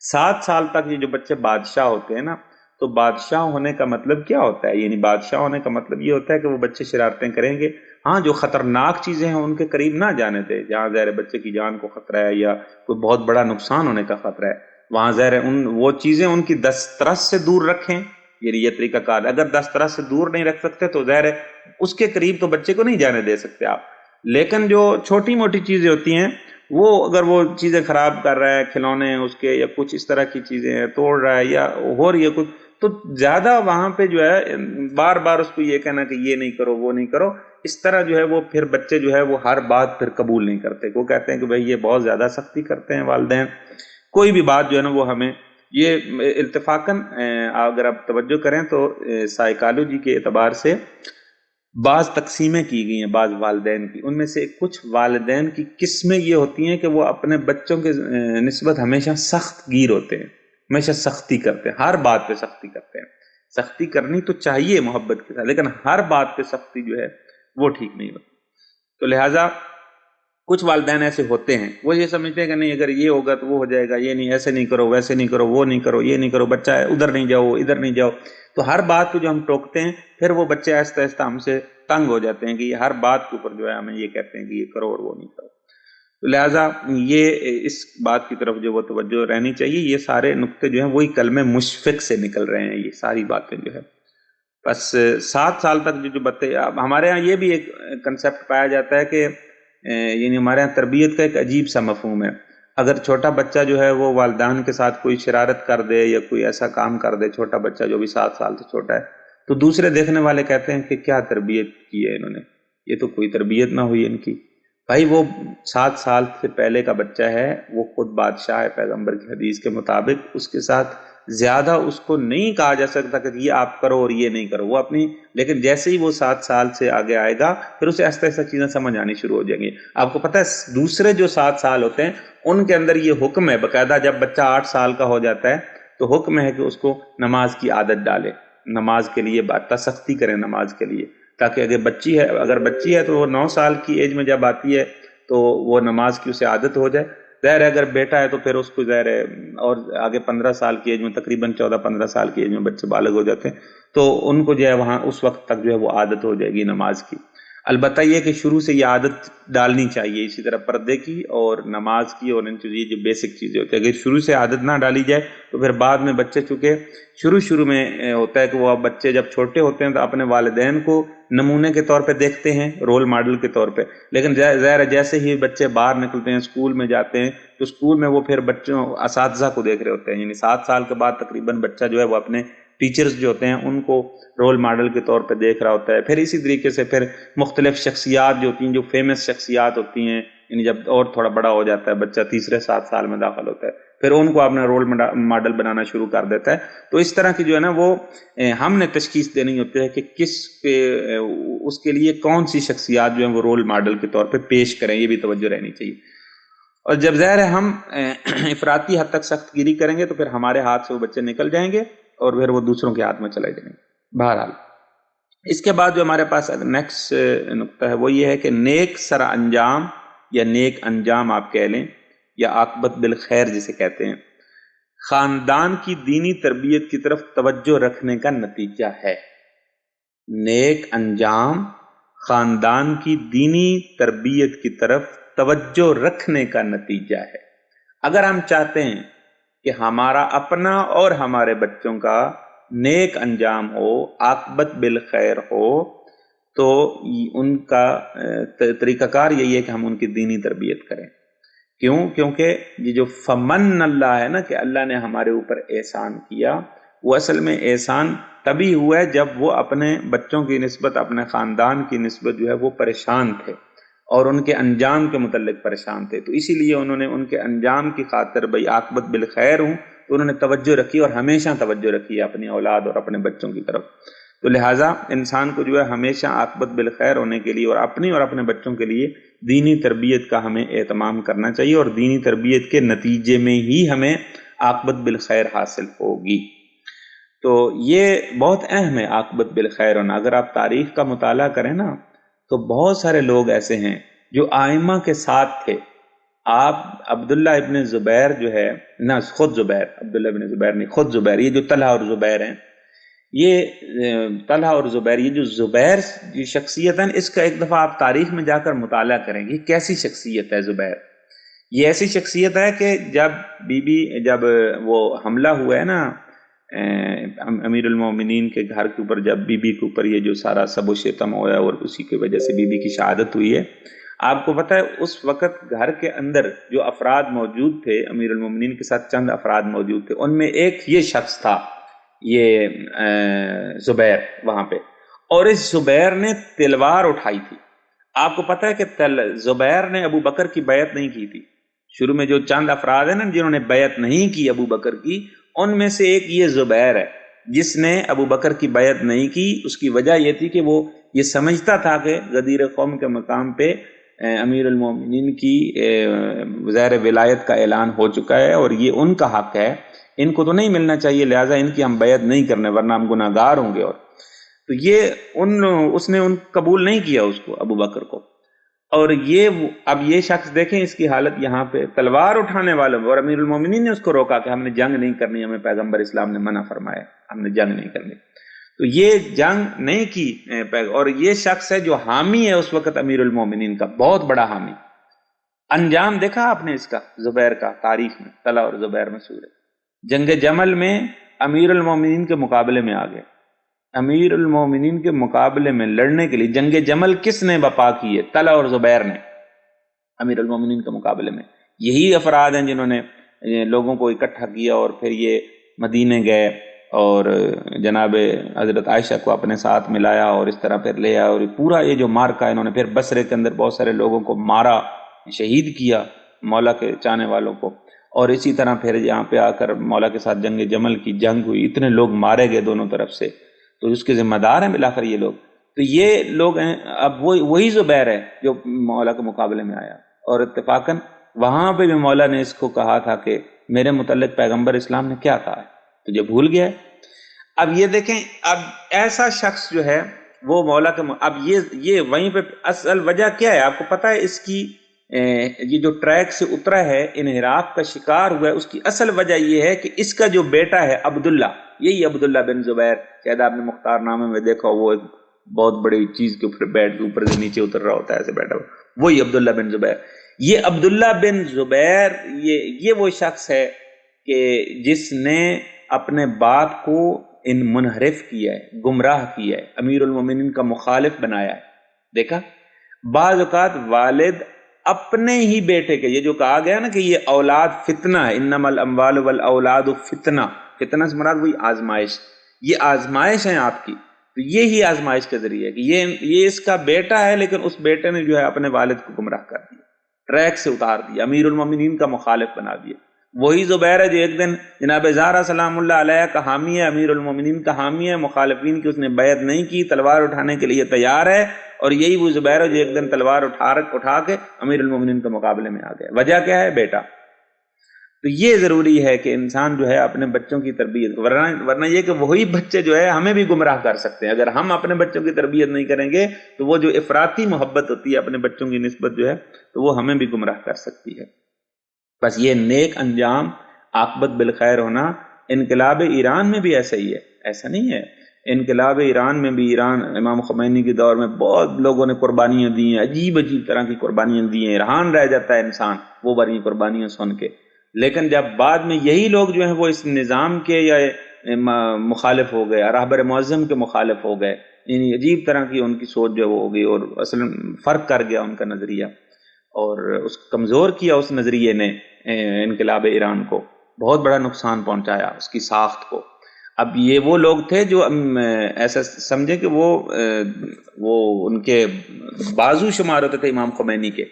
7 سال تک یہ جو بچے بادشاہ ہوتے ہیں نا، تو بادشاہ ہونے کا مطلب کیا ہوتا ہے؟ یعنی بادشاہ ہونے کا مطلب یہ ہوتا ہے کہ وہ بچے شرارتیں کریں گے، ہاں جو خطرناک چیزیں ہیں ان کے قریب نہ جانے دے، جہاں ظاہر بچے کی جان کو خطرہ ہے یا کوئی بہت بڑا نقصان ہونے کا خطرہ ہے، وہاں ظاہر وہ چیزیں ان کی دسترس سے دور رکھیں. یہ طریقہ کار، اگر دسترس سے دور نہیں رکھ سکتے تو ظاہر اس کے قریب تو بچے کو نہیں جانے دے سکتے آپ. لیکن جو چھوٹی موٹی چیزیں ہوتی ہیں، وہ اگر وہ چیزیں خراب کر رہا ہے، کھلونے اس کے یا کچھ اس طرح کی چیزیں توڑ رہا ہے یا ہو رہی ہے کچھ، تو زیادہ وہاں پہ جو ہے بار بار اس کو یہ کہنا کہ یہ نہیں کرو وہ نہیں کرو، اس طرح جو ہے وہ پھر بچے جو ہے وہ ہر بات پھر قبول نہیں کرتے. وہ کہتے ہیں کہ بھائی یہ بہت زیادہ سختی کرتے ہیں والدین. کوئی بھی بات جو ہے نا وہ ہمیں یہ اتفاقاً اگر آپ توجہ کریں تو سائیکالوجی کے اعتبار سے بعض تقسیمیں کی گئی ہیں بعض والدین کی. ان میں سے کچھ والدین کی قسمیں یہ ہوتی ہیں کہ وہ اپنے بچوں کے نسبت ہمیشہ سخت گیر ہوتے ہیں، ہمیشہ سختی کرتے ہیں، ہر بات پہ سختی کرتے ہیں. سختی کرنی تو چاہیے محبت کے ساتھ، لیکن ہر بات پہ سختی جو ہے وہ ٹھیک نہیں ہوتی. تو لہٰذا کچھ والدین ایسے ہوتے ہیں، وہ یہ سمجھتے ہیں کہ نہیں اگر یہ ہوگا تو وہ ہو جائے گا، یہ نہیں، ایسے نہیں کرو، ویسے نہیں کرو، وہ نہیں کرو، یہ نہیں کرو، بچہ ہے ادھر نہیں جاؤ ادھر نہیں جاؤ. تو ہر بات کو جو ہم ٹوکتے ہیں پھر وہ بچے آہستہ آہستہ ہم سے تنگ ہو جاتے ہیں کہ یہ ہر بات کے اوپر جو ہے ہمیں یہ کہتے ہیں کہ یہ کرو اور وہ نہیں کرو. تو لہٰذا یہ اس بات کی طرف جو وہ توجہ رہنی چاہیے. یہ سارے نقطے جو ہیں وہی کلمہ مشفق سے نکل رہے ہیں، یہ ساری باتیں جو ہے. بس 7 سال تک جو باتیں، ہمارے ہاں یہ بھی ایک کنسیپٹ پایا جاتا ہے کہ یعنی ہمارے ہاں تربیت کا ایک عجیب سا مفہوم ہے. اگر چھوٹا بچہ جو ہے وہ والدین کے ساتھ کوئی شرارت کر دے یا کوئی ایسا کام کر دے، چھوٹا بچہ جو بھی 7 سال سے چھوٹا ہے، تو دوسرے دیکھنے والے کہتے ہیں کہ کیا تربیت کی ہے انہوں نے، یہ تو کوئی تربیت نہ ہوئی ان کی. بھائی وہ 7 سال سے پہلے کا بچہ ہے، وہ خود بادشاہ ہے پیغمبر کی حدیث کے مطابق. اس کے ساتھ زیادہ اس کو نہیں کہا جا سکتا کہ یہ آپ کرو اور یہ نہیں کرو، وہ اپنی، لیکن جیسے ہی وہ 7 سال سے آگے آئے گا پھر اسے ایسا ایسا چیزیں سمجھ آنی شروع ہو جائیں گی. آپ کو پتہ ہے دوسرے جو 7 سال ہوتے ہیں ان کے اندر یہ حکم ہے باقاعدہ، جب بچہ 8 سال کا ہو جاتا ہے تو حکم ہے کہ اس کو نماز کی عادت ڈالے، نماز کے لیے سختی کریں نماز کے لیے، تاکہ اگر بچی ہے تو وہ 9 سال کی ایج میں جب آتی ہے تو وہ نماز کی اسے عادت ہو جائے. ظاہر ہے اگر بیٹا ہے تو پھر اس کو ظاہر ہے، اور آگے 15 سال کی ایج میں، تقریباً 14-15 سال کی ایج میں بچے بالغ ہو جاتے ہیں، تو ان کو جو ہے وہاں اس وقت تک جو ہے وہ عادت ہو جائے گی نماز کی۔ البتہ یہ کہ شروع سے یہ عادت ڈالنی چاہیے، اسی طرح پردے کی اور نماز کی اور ان چیزیں جو بیسک چیزیں ہوتی ہیں، اگر شروع سے عادت نہ ڈالی جائے تو پھر بعد میں بچے چونکہ شروع میں ہوتا ہے کہ وہ بچے جب چھوٹے ہوتے ہیں تو اپنے والدین کو نمونے کے طور پہ دیکھتے ہیں، رول ماڈل کے طور پہ، لیکن ظاہر ہے جیسے ہی بچے باہر نکلتے ہیں، اسکول میں جاتے ہیں، تو اسکول میں وہ پھر بچوں اساتذہ کو دیکھ رہے ہوتے ہیں، یعنی 7 سال کے بعد تقریباً بچہ جو ہے وہ اپنے ٹیچرز جو ہوتے ہیں ان کو رول ماڈل کے طور پہ دیکھ رہا ہوتا ہے۔ پھر اسی طریقے سے پھر مختلف شخصیات جو ہوتی ہیں، جو فیمس شخصیات ہوتی ہیں، یعنی جب اور تھوڑا بڑا ہو جاتا ہے بچہ، تیسرے 7 سال میں داخل ہوتا ہے، پھر ان کو اپنا رول ماڈل بنانا شروع کر دیتا ہے۔ تو اس طرح کی جو ہے نا وہ ہم نے تشخیص دینی ہوتی ہے کہ کس پہ اس کے لیے کون سی شخصیات جو ہیں وہ رول ماڈل کے طور پہ پیش کریں، یہ بھی توجہ رہنی چاہیے۔ اور جب ظاہر ہے ہم افراطی حد تک سخت گیری کریں گے تو پھر ہمارے ہاتھ سے وہ بچے نکل جائیں گے اور پھر وہ دوسروں کے ہاتھ میں چلے جائیں گے۔ بہرحال اس کے بعد جو ہمارے پاس نیکسٹ نقطہ ہے وہ یہ ہے کہ نیک سر انجام یا نیک انجام آپ کہہ لیں، یا عاقبت بالخیر جسے کہتے ہیں، خاندان کی دینی تربیت کی طرف توجہ رکھنے کا نتیجہ ہے۔ نیک انجام خاندان کی دینی تربیت کی طرف توجہ رکھنے کا نتیجہ ہے۔ اگر ہم چاہتے ہیں کہ ہمارا اپنا اور ہمارے بچوں کا نیک انجام ہو، عاقبت بالخیر ہو، تو ان کا طریقہ کار یہی ہے کہ ہم ان کی دینی تربیت کریں۔ کیوں؟ کیونکہ یہ جو فمن اللہ ہے نا، کہ اللہ نے ہمارے اوپر احسان کیا، وہ اصل میں احسان تبھی ہوا ہے جب وہ اپنے بچوں کی نسبت، اپنے خاندان کی نسبت جو ہے وہ پریشان تھے اور ان کے انجام کے متعلق پریشان تھے، تو اسی لیے انہوں نے ان کے انجام کی خاطر بھئی عاقبت بالخیر ہوں، تو انہوں نے توجہ رکھی اور ہمیشہ توجہ رکھی ہے اپنی اولاد اور اپنے بچوں کی طرف۔ تو لہٰذا انسان کو جو ہے ہمیشہ عاقبت بالخیر ہونے کے لیے اور اپنی اور اپنے بچوں کے لیے دینی تربیت کا ہمیں اہتمام کرنا چاہیے، اور دینی تربیت کے نتیجے میں ہی ہمیں عاقبت بالخیر حاصل ہوگی۔ تو یہ بہت اہم ہے عاقبت بالخیر ہونا۔ اگر آپ تاریخ کا مطالعہ کریں نا تو بہت سارے لوگ ایسے ہیں جو آئمہ کے ساتھ تھے۔ آپ عبداللہ ابن زبیر جو ہے نا، خود زبیر، عبداللہ ابن زبیر نہیں، خود زبیر، یہ جو طلحہ اور زبیر ہیں، یہ طلحہ اور زبیر، یہ جو زبیر کی شخصیت ہے، اس کا ایک دفعہ آپ تاریخ میں جا کر مطالعہ کریں گے کیسی شخصیت ہے زبیر۔ یہ ایسی شخصیت ہے کہ جب وہ حملہ ہوا ہے نا امیر المومنین کے گھر کے اوپر، جب بی بی کے اوپر یہ جو سارا سب و شتم ہوا اور اسی کی وجہ سے بی بی کی شہادت ہوئی ہے، آپ کو پتہ ہے اس وقت گھر کے اندر جو افراد موجود تھے، امیر المومنین کے ساتھ چند افراد موجود تھے، ان میں ایک یہ شخص تھا، یہ زبیر وہاں پہ، اور اس زبیر نے تلوار اٹھائی تھی۔ آپ کو پتہ ہے کہ زبیر نے ابو بکر کی بیعت نہیں کی تھی۔ شروع میں جو چند افراد ہیں نا جنہوں نے بیعت نہیں کی ابو بکر کی، ان میں سے ایک یہ زبیر ہے جس نے ابو بکر کی بیعت نہیں کی۔ اس کی وجہ یہ تھی کہ وہ یہ سمجھتا تھا کہ غدیر قوم کے مقام پہ امیر المومنین کی ظاہر ولایت کا اعلان ہو چکا ہے اور یہ ان کا حق ہے، ان کو تو نہیں ملنا چاہیے، لہٰذا ان کی ہم بیعت نہیں کرنے ورنہ ہم گناہ گار ہوں گے۔ اور تو اس نے قبول نہیں کیا اس کو، ابو بکر کو۔ اور اب یہ شخص دیکھیں اس کی حالت یہاں پہ تلوار اٹھانے والوں، اور امیر المومنین نے اس کو روکا کہ ہم نے جنگ نہیں کرنی، ہمیں پیغمبر اسلام نے منع فرمایا، ہم نے جنگ نہیں کرنی۔ تو یہ جنگ نہیں کی، اور یہ شخص ہے جو حامی ہے اس وقت امیر المومنین کا، بہت بڑا حامی۔ انجام دیکھا آپ نے اس کا، زبیر کا، تاریخ میں طلحہ اور زبیر مسئول ہے۔ جنگ جمل میں امیر المومنین کے مقابلے میں آ گئے، امیر المومنین کے مقابلے میں لڑنے کے لیے جنگ جمل کس نے بپا کی ہے؟ طلحہ اور زبیر نے، امیر المومنین کے مقابلے میں۔ یہی افراد ہیں جنہوں نے لوگوں کو اکٹھا کیا اور پھر یہ مدینے گئے اور جناب حضرت عائشہ کو اپنے ساتھ ملایا اور اس طرح پھر لے آیا، اور پورا یہ جو مارکا انہوں نے پھر بصرے کے اندر بہت سارے لوگوں کو مارا، شہید کیا مولا کے چاہنے والوں کو، اور اسی طرح پھر یہاں پہ آ کر مولا کے ساتھ جنگ جمل کی جنگ ہوئی، اتنے لوگ مارے گئے دونوں طرف سے، تو اس کے ذمہ دار ہیں بالآخر یہ لوگ۔ تو یہ لوگ ہیں، اب وہی زبیر ہے جو مولا کے مقابلے میں آیا، اور اتفاقاً وہاں پہ بھی مولا نے اس کو کہا تھا کہ میرے متعلق پیغمبر اسلام نے کیا کہا ہے، تجھے بھول گیا ہے۔ اب یہ دیکھیں، اب ایسا شخص جو ہے وہ مولا کے اب یہ وہیں پہ اصل وجہ کیا ہے آپ کو پتہ ہے اس کی؟ یہ جو ٹریک سے اترا ہے، انحراف کا شکار ہوا ہے، اس کی اصل وجہ یہ ہے کہ اس کا جو بیٹا ہے عبداللہ، یہی عبداللہ بن زبیر، شاید آپ نے مختار نامے میں دیکھا وہ ایک بہت بڑی چیز کے اوپر بیٹھ کے اوپر سے نیچے اتر رہا ہوتا ہے، ایسے بیٹھا ہوا، وہی عبداللہ بن زبیر۔ یہ عبداللہ بن زبیر یہ وہ شخص ہے کہ جس نے اپنے باپ کو منحرف کیا ہے، گمراہ کیا ہے، امیر المومنین کا مخالف بنایا ہے۔ دیکھا بعض اوقات والد اپنے ہی بیٹے کے، یہ جو کہا گیا نا کہ یہ اولاد فتنہ ہے، انما الاموال والاولاد فتنہ، فتنہ سے مراد وہی آزمائش، یہ آزمائش ہے آپ کی، تو یہی آزمائش کے ذریعے کہ یہ اس کا بیٹا ہے، لیکن اس بیٹے نے جو ہے اپنے والد کو گمراہ کر دیا، ٹریک سے اتار دیا، امیر المومنین کا مخالف بنا دیا۔ وہی زبیر ہے جو ایک دن جناب زہرا سلام اللہ علیہ کا حامی ہے، امیر المومنین کا حامی ہے، مخالفین کی اس نے بیعت نہیں کی، تلوار اٹھانے کے لیے تیار ہے، اور یہی وہ زبیر ہے جو ایک دن تلوار اٹھا کے امیر المومنین کے مقابلے میں آ گئے۔ وجہ کیا ہے؟ بیٹا۔ تو یہ ضروری ہے کہ انسان جو ہے اپنے بچوں کی تربیت، ورنہ یہ کہ وہی بچے جو ہے ہمیں بھی گمراہ کر سکتے ہیں اگر ہم اپنے بچوں کی تربیت نہیں کریں گے، تو وہ جو افراطی محبت ہوتی ہے اپنے بچوں کی نسبت جو ہے، تو وہ ہمیں بھی گمراہ کر سکتی ہے۔ بس یہ نیک انجام، عاقبت بالخیر ہونا، انقلاب ایران میں بھی ایسا ہی ہے، ایسا نہیں ہے۔ انقلاب ایران میں بھی، ایران امام خمینی کے دور میں بہت لوگوں نے قربانیاں دی ہیں، عجیب عجیب طرح کی قربانیاں دی ہیں، حیران رہ جاتا ہے انسان وہ بڑی قربانیاں سن کے۔ لیکن جب بعد میں یہی لوگ جو ہیں وہ اس نظام کے یا مخالف ہو گئے، راہبر معظم کے مخالف ہو گئے، یعنی عجیب طرح کی ان کی سوچ جو ہو گئی، اور اصل فرق کر گیا ان کا نظریہ، اور اس کمزور کیا اس نظریے نے انقلاب ایران کو، بہت بڑا نقصان پہنچایا اس کی ساخت کو۔ اب یہ وہ لوگ تھے جو ایسا سمجھے کہ وہ ان کے بازو شمار ہوتے تھے امام خمینی کے،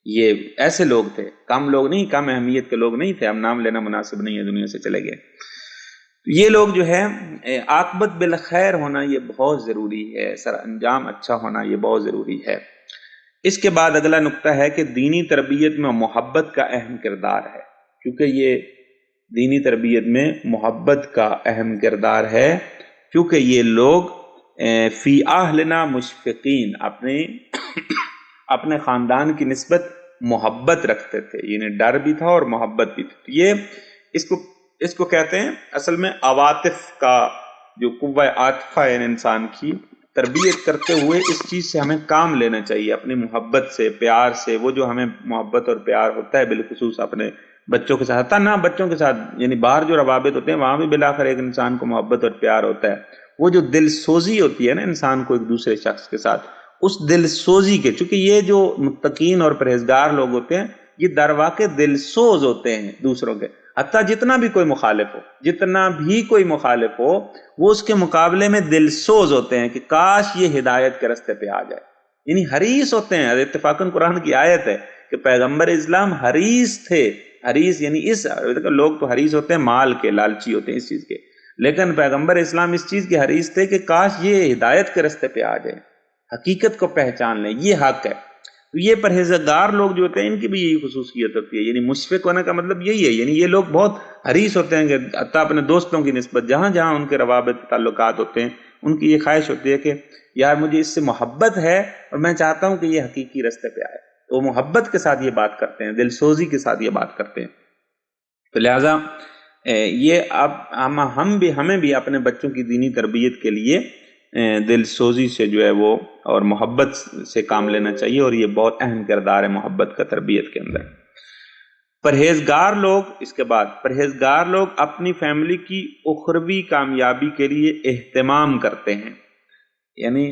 یہ ایسے لوگ تھے، کم لوگ نہیں، کم اہمیت کے لوگ نہیں تھے، ہم نام لینا مناسب نہیں ہے، دنیا سے چلے گئے۔ یہ لوگ جو ہے عاقبت بالخیر ہونا یہ بہت ضروری ہے، سر انجام اچھا ہونا یہ بہت ضروری ہے۔ اس کے بعد اگلا نقطہ ہے کہ دینی تربیت میں محبت کا اہم کردار ہے، کیونکہ یہ دینی تربیت میں محبت کا اہم کردار ہے، کیونکہ یہ لوگ فی اہلنا مشفقین، اپنے خاندان کی نسبت محبت رکھتے تھے، یعنی ڈر بھی تھا اور محبت بھی تھی۔ یہ اس کو کہتے ہیں اصل میں عواطف کا، جو قوہ عاطفہ ہے انسان کی، تربیت کرتے ہوئے اس چیز سے ہمیں کام لینا چاہیے، اپنی محبت سے، پیار سے، وہ جو ہمیں محبت اور پیار ہوتا ہے بالخصوص اپنے بچوں کے ساتھ، نہ بچوں کے ساتھ، یعنی باہر جو روابط ہوتے ہیں وہاں بھی بالآخر ایک انسان کو محبت اور پیار ہوتا ہے، وہ جو دل سوزی ہوتی ہے نا انسان کو ایک دوسرے شخص کے ساتھ، اس دل سوزی کے، چونکہ یہ جو متقین اور پرہیزگار لوگ ہوتے ہیں یہ در واقع دل سوز ہوتے ہیں دوسروں کے، حتیٰ جتنا بھی کوئی مخالف ہو وہ اس کے مقابلے میں دل سوز ہوتے ہیں کہ کاش یہ ہدایت کے راستے پہ آ جائے، یعنی حریص ہوتے ہیں۔ اتفاقاً قرآن کی آیت ہے کہ پیغمبر اسلام حریص تھے، حریص یعنی لوگ تو حریص ہوتے ہیں مال کے، لالچی ہوتے ہیں اس چیز کے، لیکن پیغمبر اسلام اس چیز کے حریص تھے کہ کاش یہ ہدایت کے راستے پہ آ جائے، حقیقت کو پہچان لیں، یہ حق ہے۔ تو یہ پرہیزگار لوگ جو ہوتے ہیں ان کی بھی یہی خصوصیت ہوتی ہے، یعنی مشفق ہونے کا مطلب یہی ہے، یعنی یہ لوگ بہت حریص ہوتے ہیں کہ حتیٰ اپنے دوستوں کی نسبت جہاں جہاں ان کے روابط تعلقات ہوتے ہیں ان کی یہ خواہش ہوتی ہے کہ یار مجھے اس سے محبت ہے اور میں چاہتا ہوں کہ یہ حقیقی راستے پہ آئے، تو وہ محبت کے ساتھ یہ بات کرتے ہیں، دل سوزی کے ساتھ یہ بات کرتے ہیں۔ تو لہٰذا یہ اب ہمیں بھی اپنے بچوں کی دینی تربیت کے لیے دل سوزی سے جو ہے وہ اور محبت سے کام لینا چاہیے، اور یہ بہت اہم کردار ہے محبت کا تربیت کے اندر۔ پرہیزگار لوگ اپنی فیملی کی اخروی کامیابی کے لیے اہتمام کرتے ہیں، یعنی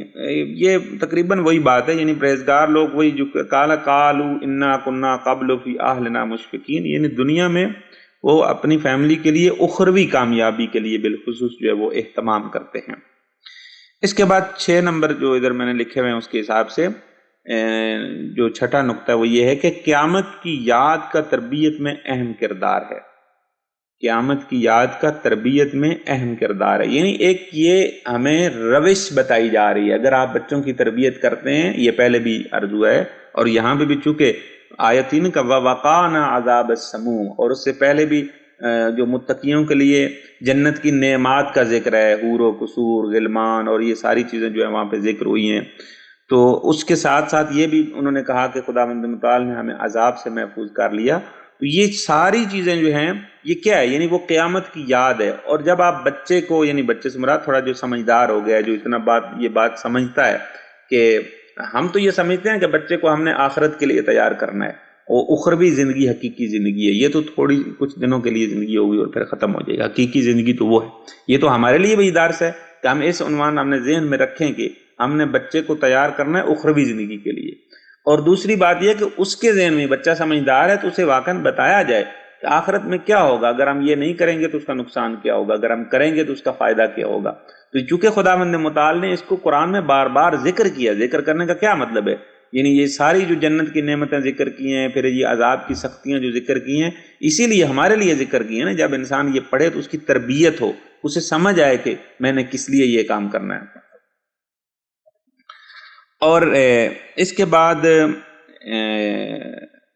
یہ تقریباً وہی بات ہے، یعنی پرہیزگار لوگ وہی جو قالوا انا کنا قبل فی اہلنا مشفقین، یعنی دنیا میں وہ اپنی فیملی کے لیے اخروی کامیابی کے لیے بالخصوص جو ہے وہ اہتمام کرتے ہیں۔ اس کے بعد 6 نمبر جو ادھر میں نے لکھے ہوئے ہیں اس کے حساب سے جو چھٹا نقطہ وہ یہ ہے کہ قیامت کی یاد کا تربیت میں اہم کردار ہے، قیامت کی یاد کا تربیت میں اہم کردار ہے، یعنی ایک یہ ہمیں روش بتائی جا رہی ہے۔ اگر آپ بچوں کی تربیت کرتے ہیں، یہ پہلے بھی عرض ہوا ہے اور یہاں پہ بھی چونکہ آیتین کا وَوَقَانَا عَذَابَ السَّمُومِ، اور اس سے پہلے بھی جو متقیوں کے لیے جنت کی نعمات کا ذکر ہے، حور و قصور، غلمان اور یہ ساری چیزیں جو ہے وہاں پہ ذکر ہوئی ہیں، تو اس کے ساتھ ساتھ یہ بھی انہوں نے کہا کہ خداوند متعال نے ہمیں عذاب سے محفوظ کر لیا. تو یہ ساری چیزیں جو ہیں یہ کیا ہے؟ یعنی وہ قیامت کی یاد ہے. اور جب آپ بچے کو، یعنی بچے سے مراد تھوڑا جو سمجھدار ہو گیا، جو اتنا یہ بات سمجھتا ہے کہ ہم تو یہ سمجھتے ہیں کہ بچے کو ہم نے آخرت کے لیے تیار کرنا ہے، وہ اخروی زندگی حقیقی زندگی ہے، یہ تو تھوڑی کچھ دنوں کے لیے زندگی ہوگی اور پھر ختم ہو جائے گا. حقیقی زندگی تو وہ ہے. یہ تو ہمارے لیے بھی درس ہے کہ ہم اس عنوان ہم نے ذہن میں رکھیں کہ ہم نے بچے کو تیار کرنا ہے اخروی زندگی کے لیے. اور دوسری بات یہ کہ اس کے ذہن میں بچہ سمجھدار ہے تو اسے واقعاً بتایا جائے کہ آخرت میں کیا ہوگا، اگر ہم یہ نہیں کریں گے تو اس کا نقصان کیا ہوگا، اگر ہم کریں گے تو اس کا فائدہ کیا ہوگا. تو چونکہ خداوند متعال نے اس کو قرآن میں بار بار ذکر کیا. ذکر کرنے کا کیا مطلب ہے؟ یعنی یہ ساری جو جنت کی نعمتیں ذکر کی ہیں، پھر یہ عذاب کی سختیاں جو ذکر کی ہیں، اسی لیے ہمارے لیے ذکر کی ہیں نا. جب انسان یہ پڑھے تو اس کی تربیت ہو، اسے سمجھ آئے کہ میں نے کس لیے یہ کام کرنا ہے. اور اس کے بعد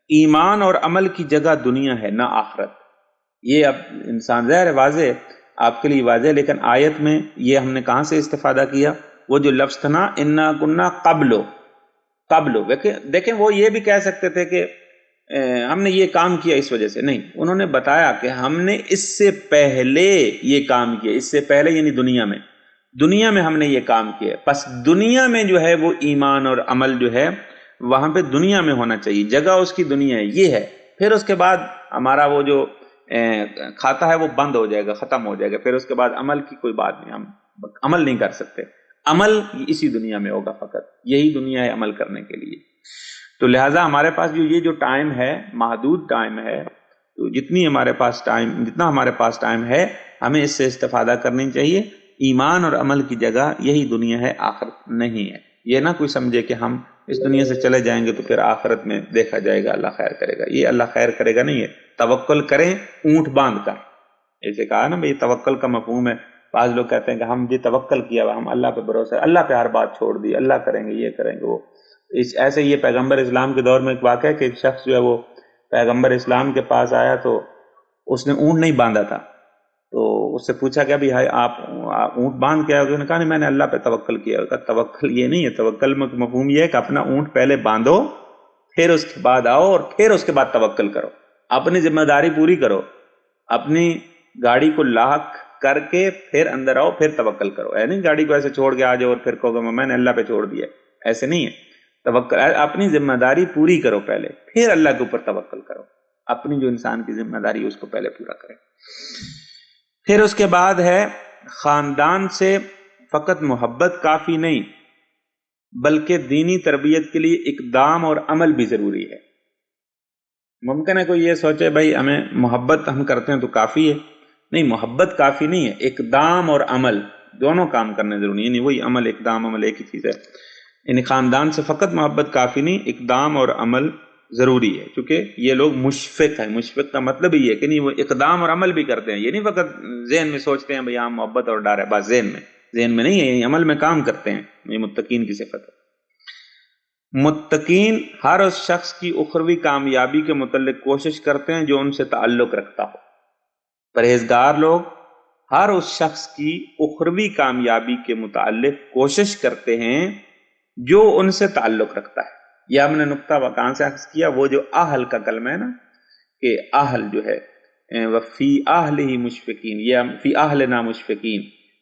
ایمان اور عمل کی جگہ دنیا ہے نہ آخرت. یہ اب انسان ظاہر واضح آپ کے لیے واضح، لیکن آیت میں یہ ہم نے کہاں سے استفادہ کیا؟ وہ جو لفظ تھا نا انا کننا قبلو. دیکھیں وہ یہ بھی کہہ سکتے تھے کہ ہم نے یہ کام کیا اس وجہ سے. نہیں، انہوں نے بتایا کہ ہم نے اس سے پہلے یہ کام کیا. اس سے پہلے یعنی دنیا میں ہم نے یہ کام کیا. پس دنیا میں جو ہے وہ ایمان اور عمل جو ہے وہاں پہ دنیا میں ہونا چاہیے، جگہ اس کی دنیا ہے، یہ ہے. پھر اس کے بعد ہمارا وہ جو کھاتا ہے وہ بند ہو جائے گا، ختم ہو جائے گا. پھر اس کے بعد عمل کی کوئی بات نہیں، ہم عمل نہیں کر سکتے. عمل اسی دنیا میں ہوگا، فقط یہی دنیا ہے عمل کرنے کے لیے. تو لہٰذا ہمارے پاس یہ جو ٹائم ہے، محدود ٹائم ہے، تو جتنا ہمارے پاس ٹائم ہے ہمیں اس سے استفادہ کرنی چاہیے. ایمان اور عمل کی جگہ یہی دنیا ہے، آخرت نہیں ہے. یہ نہ کوئی سمجھے کہ ہم اس دنیا سے چلے جائیں گے تو پھر آخرت میں دیکھا جائے گا، اللہ خیر کرے گا. یہ اللہ خیر کرے گا نہیں ہے. توکل کریں اونٹ باندھ کر. ایسے کہا نا بھئی توکل کا مفہوم ہے. بعض لوگ کہتے ہیں کہ ہم جی توکل کیا ہوا، ہم اللہ پہ بھروسہ، اللہ پہ ہر بات چھوڑ دی، اللہ کریں گے، یہ کریں گے وہ. ایسے یہ پیغمبر اسلام کے دور میں ایک واقعہ ہے کہ ایک شخص جو ہے وہ پیغمبر اسلام کے پاس آیا تو اس نے اونٹ نہیں باندھا تھا. تو اس سے پوچھا کہ بھائی آپ اونٹ باندھ کے آئے؟ اس نے کہا نہیں، میں نے اللہ پہ توکل کیا. توکل یہ نہیں ہے. توکل میں مفہوم یہ ہے کہ اپنا اونٹ پہلے باندھو، پھر اس کے بعد آؤ، اور پھر اس کے بعد توکل کرو. اپنی ذمہ داری پوری کرو، اپنی گاڑی کو لاک کر کے پھر اندر آؤ، پھر توکل کرو. نہیں گاڑی کو ایسے چھوڑ کے آ جاؤ اور پھر کہو گے میں نے اللہ پہ چھوڑ دیا. ایسے نہیں ہے. توکل اپنی ذمہ داری پوری کرو پہلے، پھر اللہ کے اوپر توکل کرو. اپنی جو انسان کی ذمہ داری اس کو پہلے پورا کرے. پھر اس کے بعد ہے خاندان سے فقط محبت کافی نہیں، بلکہ دینی تربیت کے لیے اقدام اور عمل بھی ضروری ہے. ممکن ہے کوئی یہ سوچے بھائی ہمیں محبت ہم کرتے ہیں تو کافی ہے. نہیں، محبت کافی نہیں ہے، اقدام اور عمل دونوں کام کرنے ضروری ہے. یعنی وہی عمل اقدام عمل ایک ہی چیز ہے. یعنی خاندان سے فقط محبت کافی نہیں، اقدام اور عمل ضروری ہے. کیونکہ یہ لوگ مشفق ہیں. مشفق کا مطلب یہ ہے کہ نہیں وہ اقدام اور عمل بھی کرتے ہیں. یہ نہیں فقط ذہن میں سوچتے ہیں بھئی ہاں محبت اور ڈر ہے، بس ذہن میں نہیں ہے، یعنی عمل میں کام کرتے ہیں. یہ متقین کی صفت ہے. متقین ہر اس شخص کی اخروی کامیابی کے متعلق کوشش کرتے ہیں جو ان سے تعلق رکھتا ہو. پرہیزگار لوگ ہر اس شخص کی اخروی کامیابی کے متعلق کوشش کرتے ہیں جو ان سے تعلق رکھتا ہے. یہ ہم نے نقطہ کہاں سے اخذ کیا؟ وہ جو اہل کا کلمہ ہے نا، کہ اہل جو ہے فی اہلہ مشفقین، یہ فی اہلنا مشفقین.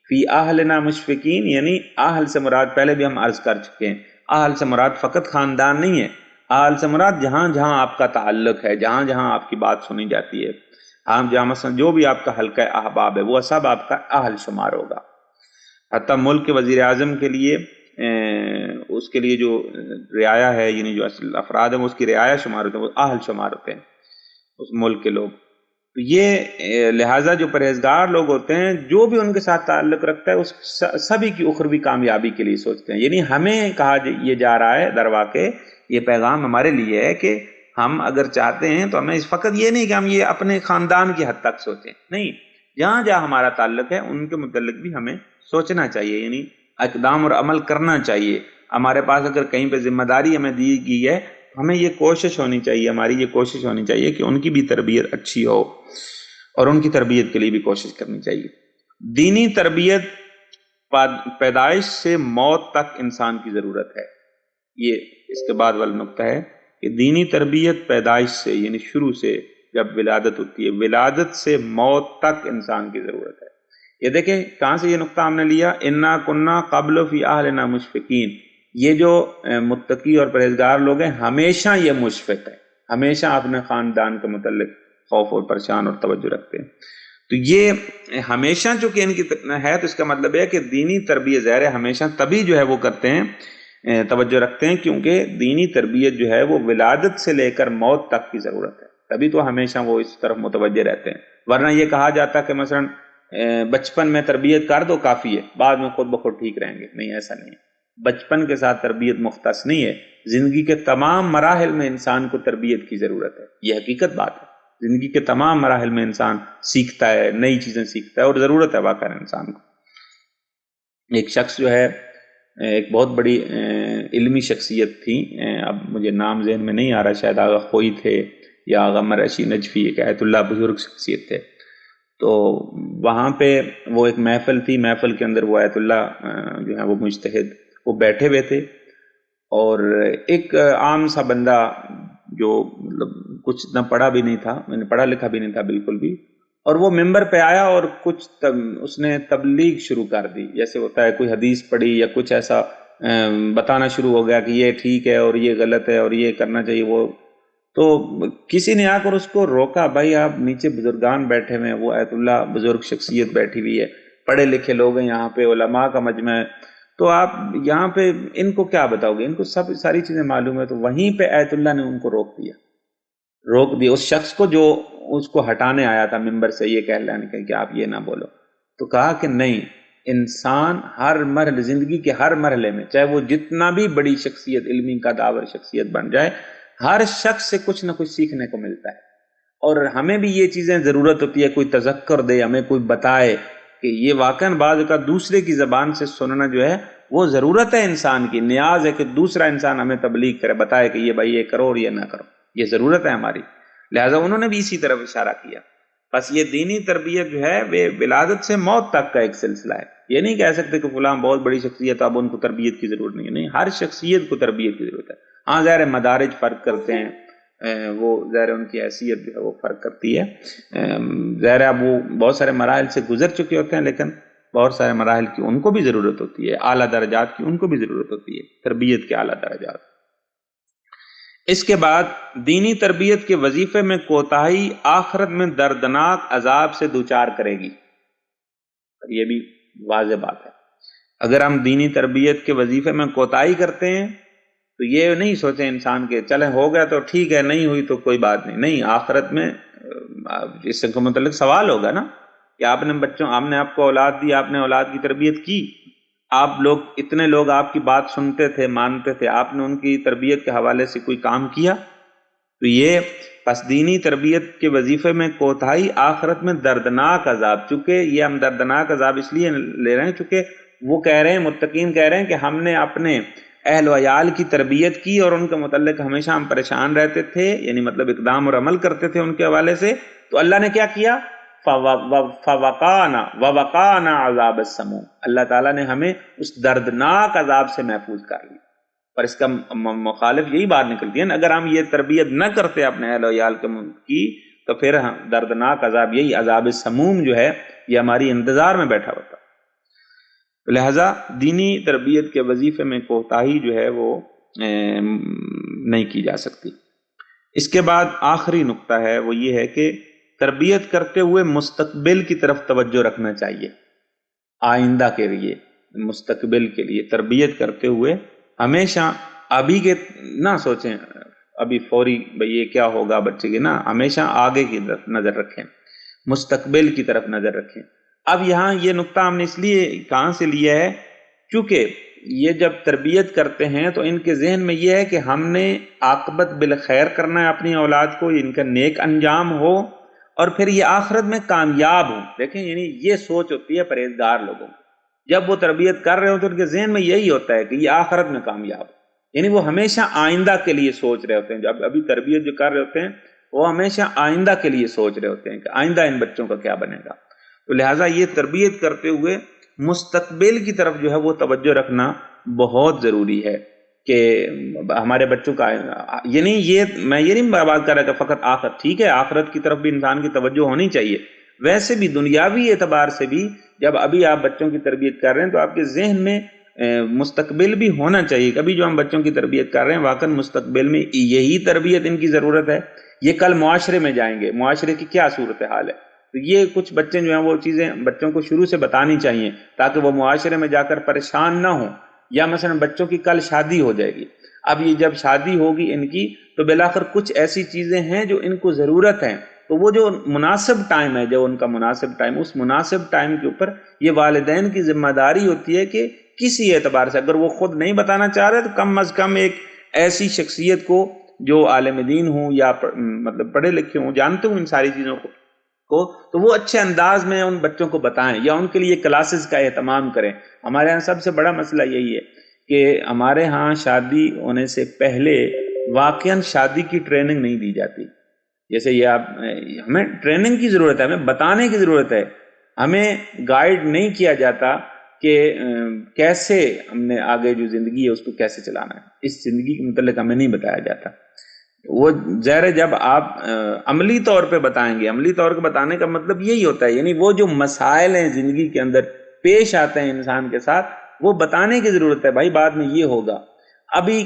فی اہلنا مشفقین یعنی اہل سے مراد پہلے بھی ہم عرض کر چکے ہیں، اہل سے مراد فقط خاندان نہیں ہے. اہل سے مراد جہاں جہاں آپ کا تعلق ہے، جہاں جہاں آپ کی بات سنی جاتی ہے، جہاں مثلا جو بھی آپ کا حلقہ احباب ہے وہ سب آپ کا اہل شمار ہوگا. حتیٰ ملک کے وزیر اعظم کے لیے اس کے لیے جو رعایا ہے، یعنی جو اصل افراد ہیں وہ اس کی رعایا شمار ہوتے ہیں، وہ اہل شمار ہوتے ہیں اس ملک کے لوگ. تو یہ لہٰذا جو پرہیزگار لوگ ہوتے ہیں جو بھی ان کے ساتھ تعلق رکھتا ہے اس سبھی کی اخروی کامیابی کے لیے سوچتے ہیں. یعنی ہمیں کہا یہ جا رہا ہے در واقع یہ پیغام ہمارے لیے ہے کہ ہم اگر چاہتے ہیں تو ہمیں فقط یہ نہیں کہ ہم یہ اپنے خاندان کی حد تک سوچیں، نہیں، جہاں جہاں ہمارا تعلق ہے ان کے متعلق بھی ہمیں سوچنا چاہیے، یعنی اقدام اور عمل کرنا چاہیے. ہمارے پاس اگر کہیں پہ ذمہ داری ہمیں دی گئی ہے، ہمیں یہ کوشش ہونی چاہیے، ہماری یہ کوشش ہونی چاہیے کہ ان کی بھی تربیت اچھی ہو اور ان کی تربیت کے لیے بھی کوشش کرنی چاہیے. دینی تربیت پیدائش سے موت تک انسان کی ضرورت ہے. یہ اس کے بعد والا نقطہ ہے کہ دینی تربیت پیدائش سے یعنی شروع سے جب ولادت ہوتی ہے، ولادت سے موت تک انسان کی ضرورت ہے۔ یہ دیکھیں کہاں سے یہ نقطہ ہم نے لیا، انا کننا قبل فی اہلنا مشفقین۔ یہ جو متقی اور پرہیزگار لوگ ہیں ہمیشہ یہ مشفق ہے، ہمیشہ اپنے خاندان کے متعلق خوف اور پریشان اور توجہ رکھتے ہیں۔ تو یہ ہمیشہ چونکہ ان کی ہے تو اس کا مطلب ہے کہ دینی تربیت ظاہر ہے ہمیشہ تبھی جو ہے وہ کرتے ہیں، توجہ رکھتے ہیں، کیونکہ دینی تربیت جو ہے وہ ولادت سے لے کر موت تک کی ضرورت ہے، تبھی تو ہمیشہ وہ اس طرف متوجہ رہتے ہیں۔ ورنہ یہ کہا جاتا کہ مثلا بچپن میں تربیت کر دو کافی ہے، بعد میں خود بخود ٹھیک رہیں گے، نہیں، ایسا نہیں ہے۔ بچپن کے ساتھ تربیت مختص نہیں ہے، زندگی کے تمام مراحل میں انسان کو تربیت کی ضرورت ہے، یہ حقیقت بات ہے۔ زندگی کے تمام مراحل میں انسان سیکھتا ہے، نئی چیزیں سیکھتا ہے، اور ضرورت ہے واقعا انسان کو۔ ایک شخص جو ہے، ایک بہت بڑی علمی شخصیت تھی، اب مجھے نام ذہن میں نہیں آ رہا، شاید آغا خوئی تھے یا آغا مرعشی نجفی، ایک آیت اللہ بزرگ شخصیت تھے۔ تو وہاں پہ وہ ایک محفل تھی، محفل کے اندر وہ آیت اللہ جو ہے وہ مجتہد وہ بیٹھے ہوئے تھے، اور ایک عام سا بندہ جو مطلب کچھ نہ پڑھا بھی نہیں تھا، میں نے پڑھا لکھا بھی نہیں تھا بالکل بھی، اور وہ ممبر پہ آیا اور کچھ اس نے تبلیغ شروع کر دی، جیسے ہوتا ہے کوئی حدیث پڑھی یا کچھ ایسا بتانا شروع ہو گیا کہ یہ ٹھیک ہے اور یہ غلط ہے اور یہ کرنا چاہیے۔ وہ تو کسی نے آ کر اس کو روکا، بھائی آپ نیچے بزرگان بیٹھے ہوئے ہیں، وہ آیت اللہ بزرگ شخصیت بیٹھی ہوئی ہے، پڑھے لکھے لوگ ہیں یہاں پہ، علماء کا مجمع ہے، تو آپ یہاں پہ ان کو کیا بتاؤ گے، ان کو سب ساری چیزیں معلوم ہے۔ تو وہیں پہ آیت اللہ نے ان کو روک دیا اس شخص کو جو اس کو ہٹانے آیا تھا ممبر سے، یہ کہنے کہ آپ یہ نہ بولو۔ تو کہا کہ نہیں، انسان ہر مرحلے، زندگی کے ہر مرحلے میں، چاہے وہ جتنا بھی بڑی شخصیت، علمی کا داور شخصیت بن جائے، ہر شخص سے کچھ نہ کچھ سیکھنے کو ملتا ہے، اور ہمیں بھی یہ چیزیں ضرورت ہوتی ہے، کوئی تذکر دے، ہمیں کوئی بتائے کہ یہ واقعاً بعض کا دوسرے کی زبان سے سننا جو ہے وہ ضرورت ہے، انسان کی نیاز ہے کہ دوسرا انسان ہمیں تبلیغ کرے، بتائے کہ یہ بھائی یہ کرو اور یہ نہ کرو، یہ ضرورت ہے ہماری۔ لہٰذا انہوں نے بھی اسی طرف اشارہ کیا۔ بس یہ دینی تربیت جو ہے وہ ولادت سے موت تک کا ایک سلسلہ ہے، یہ نہیں کہہ سکتے کہ فلاں بہت بڑی شخصیت اب ان کو تربیت کی ضرورت نہیں ہے، نہیں، ہر شخصیت کو تربیت کی ضرورت ہے۔ ہاں ظاہر مدارج فرق کرتے ہیں، وہ ظاہر ان کی حیثیت جو ہے وہ فرق کرتی ہے، ظاہر اب وہ بہت سارے مراحل سے گزر چکے ہوتے ہیں، لیکن بہت سارے مراحل کی ان کو بھی ضرورت ہوتی ہے، اعلیٰ درجات کی ان کو بھی ضرورت ہوتی ہے، تربیت کے اعلیٰ درجات۔ اس کے بعد دینی تربیت کے وظیفے میں کوتاہی آخرت میں دردناک عذاب سے دوچار کرے گی، یہ بھی واضح بات ہے۔ اگر ہم دینی تربیت کے وظیفے میں کوتاہی کرتے ہیں تو یہ نہیں سوچیں انسان کے چلیں ہو گیا تو ٹھیک ہے، نہیں ہوئی تو کوئی بات نہیں، نہیں، آخرت میں اس سے متعلق سوال ہوگا نا کہ آپ نے ہم نے آپ کو اولاد دی، آپ نے اولاد کی تربیت کی، آپ لوگ اتنے لوگ آپ کی بات سنتے تھے، مانتے تھے، آپ نے ان کی تربیت کے حوالے سے کوئی کام کیا؟ تو یہ پس دینی تربیت کے وظیفے میں کوتاہی آخرت میں دردناک عذاب، چونکہ یہ ہم دردناک عذاب اس لیے لے رہے ہیں چونکہ وہ کہہ رہے ہیں، متقین کہہ رہے ہیں کہ ہم نے اپنے اہل و عیال کی تربیت کی اور ان کے متعلق ہمیشہ ہم پریشان رہتے تھے، یعنی مطلب اقدام اور عمل کرتے تھے ان کے حوالے سے، تو اللہ نے کیا کیا؟ وَوَقَانَا عَذَابَ السَّمُومِ، اللہ تعالیٰ نے ہمیں اس دردناک عذاب سے محفوظ کر لیا۔ پر اس کا مخالف یہی بات نکلتی ہے نا، اگر ہم یہ تربیت نہ کرتے اپنے اہل و عیال کی تو پھر دردناک عذاب، یہی عذاب سموم جو ہے یہ ہماری انتظار میں بیٹھا ہوتا۔ لہذا دینی تربیت کے وظیفے میں کوتاہی جو ہے وہ نہیں کی جا سکتی۔ اس کے بعد آخری نقطہ ہے وہ یہ ہے کہ تربیت کرتے ہوئے مستقبل کی طرف توجہ رکھنا چاہیے، آئندہ کے لیے، مستقبل کے لیے تربیت کرتے ہوئے ہمیشہ ابھی کے نہ سوچیں، ابھی فوری بھئی یہ کیا ہوگا بچے کے، نہ، ہمیشہ آگے کی طرف نظر رکھیں، مستقبل کی طرف نظر رکھیں۔ اب یہاں یہ نقطہ ہم نے اس لیے کہاں سے لیا ہے، چونکہ یہ جب تربیت کرتے ہیں تو ان کے ذہن میں یہ ہے کہ ہم نے عاقبت بالخیر کرنا ہے اپنی اولاد کو، ان کا نیک انجام ہو اور پھر یہ آخرت میں کامیاب ہوں۔ دیکھیں یعنی یہ سوچ ہوتی ہے پرہیزگار لوگوں کی، جب وہ تربیت کر رہے ہوں تو ان کے ذہن میں یہی ہوتا ہے کہ یہ آخرت میں کامیاب ہو، یعنی وہ ہمیشہ آئندہ کے لیے سوچ رہے ہوتے ہیں، جب ابھی تربیت جو کر رہے ہوتے ہیں وہ ہمیشہ آئندہ کے لیے سوچ رہے ہوتے ہیں کہ آئندہ ان بچوں کا کیا بنے گا۔ تو لہٰذا یہ تربیت کرتے ہوئے مستقبل کی طرف جو ہے وہ توجہ رکھنا بہت ضروری ہے۔ کہ ہمارے بچوں کا یہ نہیں، میں یہ نہیں بات کر رہا کہ فقط آخرت، ٹھیک ہے آخرت کی طرف بھی انسان کی توجہ ہونی چاہیے، ویسے بھی دنیاوی اعتبار سے بھی جب ابھی آپ بچوں کی تربیت کر رہے ہیں تو آپ کے ذہن میں مستقبل بھی ہونا چاہیے. کبھی جو ہم بچوں کی تربیت کر رہے ہیں واقعا مستقبل میں یہی تربیت ان کی ضرورت ہے، یہ کل معاشرے میں جائیں گے، معاشرے کی کیا صورتحال ہے. تو یہ کچھ بچے جو ہیں وہ چیزیں بچوں کو شروع سے بتانی چاہیے تاکہ وہ معاشرے میں جا کر پریشان نہ ہوں. یا مثلا بچوں کی کل شادی ہو جائے گی، اب یہ جب شادی ہوگی ان کی تو بالآخر کچھ ایسی چیزیں ہیں جو ان کو ضرورت ہیں، تو وہ جو مناسب ٹائم ہے، جو ان کا مناسب ٹائم، اس مناسب ٹائم کے اوپر یہ والدین کی ذمہ داری ہوتی ہے کہ کسی اعتبار سے اگر وہ خود نہیں بتانا چاہ رہے تو کم از کم ایک ایسی شخصیت کو جو عالم دین ہوں یا مطلب پڑھے لکھے ہوں، جانتے ہوں ان ساری چیزوں کو تو وہ اچھے انداز میں ان بچوں کو بتائیں یا ان کے لیے کلاسز کا اہتمام کریں. ہمارے ہاں سب سے بڑا مسئلہ یہی ہے کہ ہمارے ہاں شادی ہونے سے پہلے واقعاً شادی کی ٹریننگ نہیں دی جاتی. جیسے یہ ہمیں ٹریننگ کی ضرورت ہے، ہمیں بتانے کی ضرورت ہے، ہمیں گائیڈ نہیں کیا جاتا کہ کیسے ہم نے آگے جو زندگی ہے اس کو کیسے چلانا ہے، اس زندگی کے متعلق ہمیں نہیں بتایا جاتا. وہ ظاہر ہے جب آپ عملی طور پہ بتائیں گے، عملی طور پہ بتانے کا مطلب یہی ہوتا ہے، یعنی وہ جو مسائل ہیں زندگی کے اندر پیش آتے ہیں انسان کے ساتھ وہ بتانے کی ضرورت ہے. بھائی بعد میں یہ ہوگا. ابھی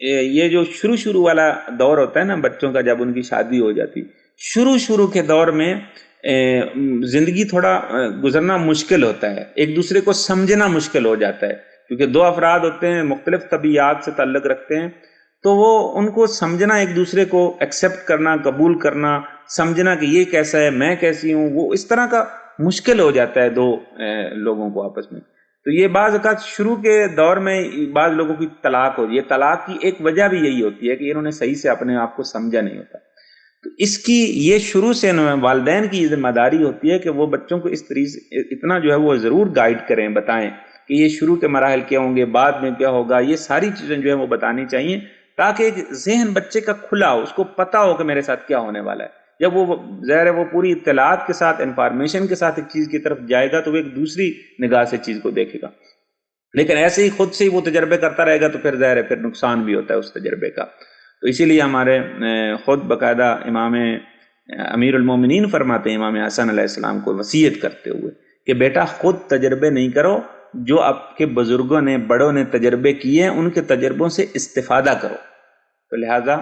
یہ جو شروع والا دور ہوتا ہے نا بچوں کا، جب ان کی شادی ہو جاتی، شروع کے دور میں زندگی تھوڑا گزرنا مشکل ہوتا ہے، ایک دوسرے کو سمجھنا مشکل ہو جاتا ہے کیونکہ دو افراد ہوتے ہیں مختلف طبیعات سے تعلق رکھتے ہیں، تو وہ ان کو سمجھنا، ایک دوسرے کو ایکسیپٹ کرنا، قبول کرنا، سمجھنا کہ یہ کیسا ہے میں کیسی ہوں، وہ اس طرح کا مشکل ہو جاتا ہے دو لوگوں کو آپس میں. تو یہ بعض اوقات شروع کے دور میں بعض لوگوں کی طلاق ہوتی ہے. طلاق کی ایک وجہ بھی یہی ہوتی ہے کہ انہوں نے صحیح سے اپنے آپ کو سمجھا نہیں ہوتا. تو اس کی یہ شروع سے والدین کی ذمہ داری ہوتی ہے کہ وہ بچوں کو اس طریقے اتنا جو ہے وہ ضرور گائیڈ کریں، بتائیں کہ یہ شروع کے مراحل کیا ہوں گے، بعد میں کیا ہوگا، یہ ساری چیزیں جو ہے وہ بتانی چاہیے تاکہ ایک ذہن بچے کا کھلا ہو، اس کو پتا ہو کہ میرے ساتھ کیا ہونے والا ہے. جب وہ ظاہر ہے وہ پوری اطلاعات کے ساتھ، انفارمیشن کے ساتھ ایک چیز کی طرف جائے گا تو وہ ایک دوسری نگاہ سے چیز کو دیکھے گا. لیکن ایسے ہی خود سے ہی وہ تجربے کرتا رہے گا تو پھر ظاہر ہے پھر نقصان بھی ہوتا ہے اس تجربے کا. تو اسی لیے ہمارے خود باقاعدہ امام امیر المومنین فرماتے ہیں، امام حسن علیہ السلام کو وصیت کرتے ہوئے کہ بیٹا خود تجربے نہیں کرو، جو آپ کے بزرگوں نے، بڑوں نے تجربے کیے ہیں ان کے تجربوں سے استفادہ کرو. تو لہٰذا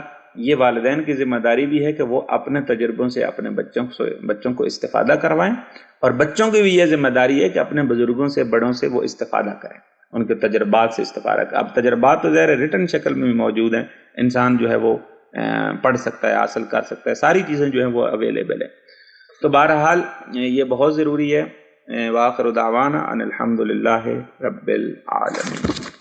یہ والدین کی ذمہ داری بھی ہے کہ وہ اپنے تجربوں سے اپنے بچوں کو استفادہ کروائیں، اور بچوں کی بھی یہ ذمہ داری ہے کہ اپنے بزرگوں سے، بڑوں سے وہ استفادہ کریں، ان کے تجربات سے استفادہ کریں. اب تجربات تو ظاہر ریٹن شکل میں بھی موجود ہیں، انسان جو ہے وہ پڑھ سکتا ہے، حاصل کر سکتا ہے، ساری چیزیں جو ہیں وہ اویلیبل ہیں. تو بہرحال یہ بہت ضروری ہے. وآخر دعوانا ان الحمد للہ رب العالمین.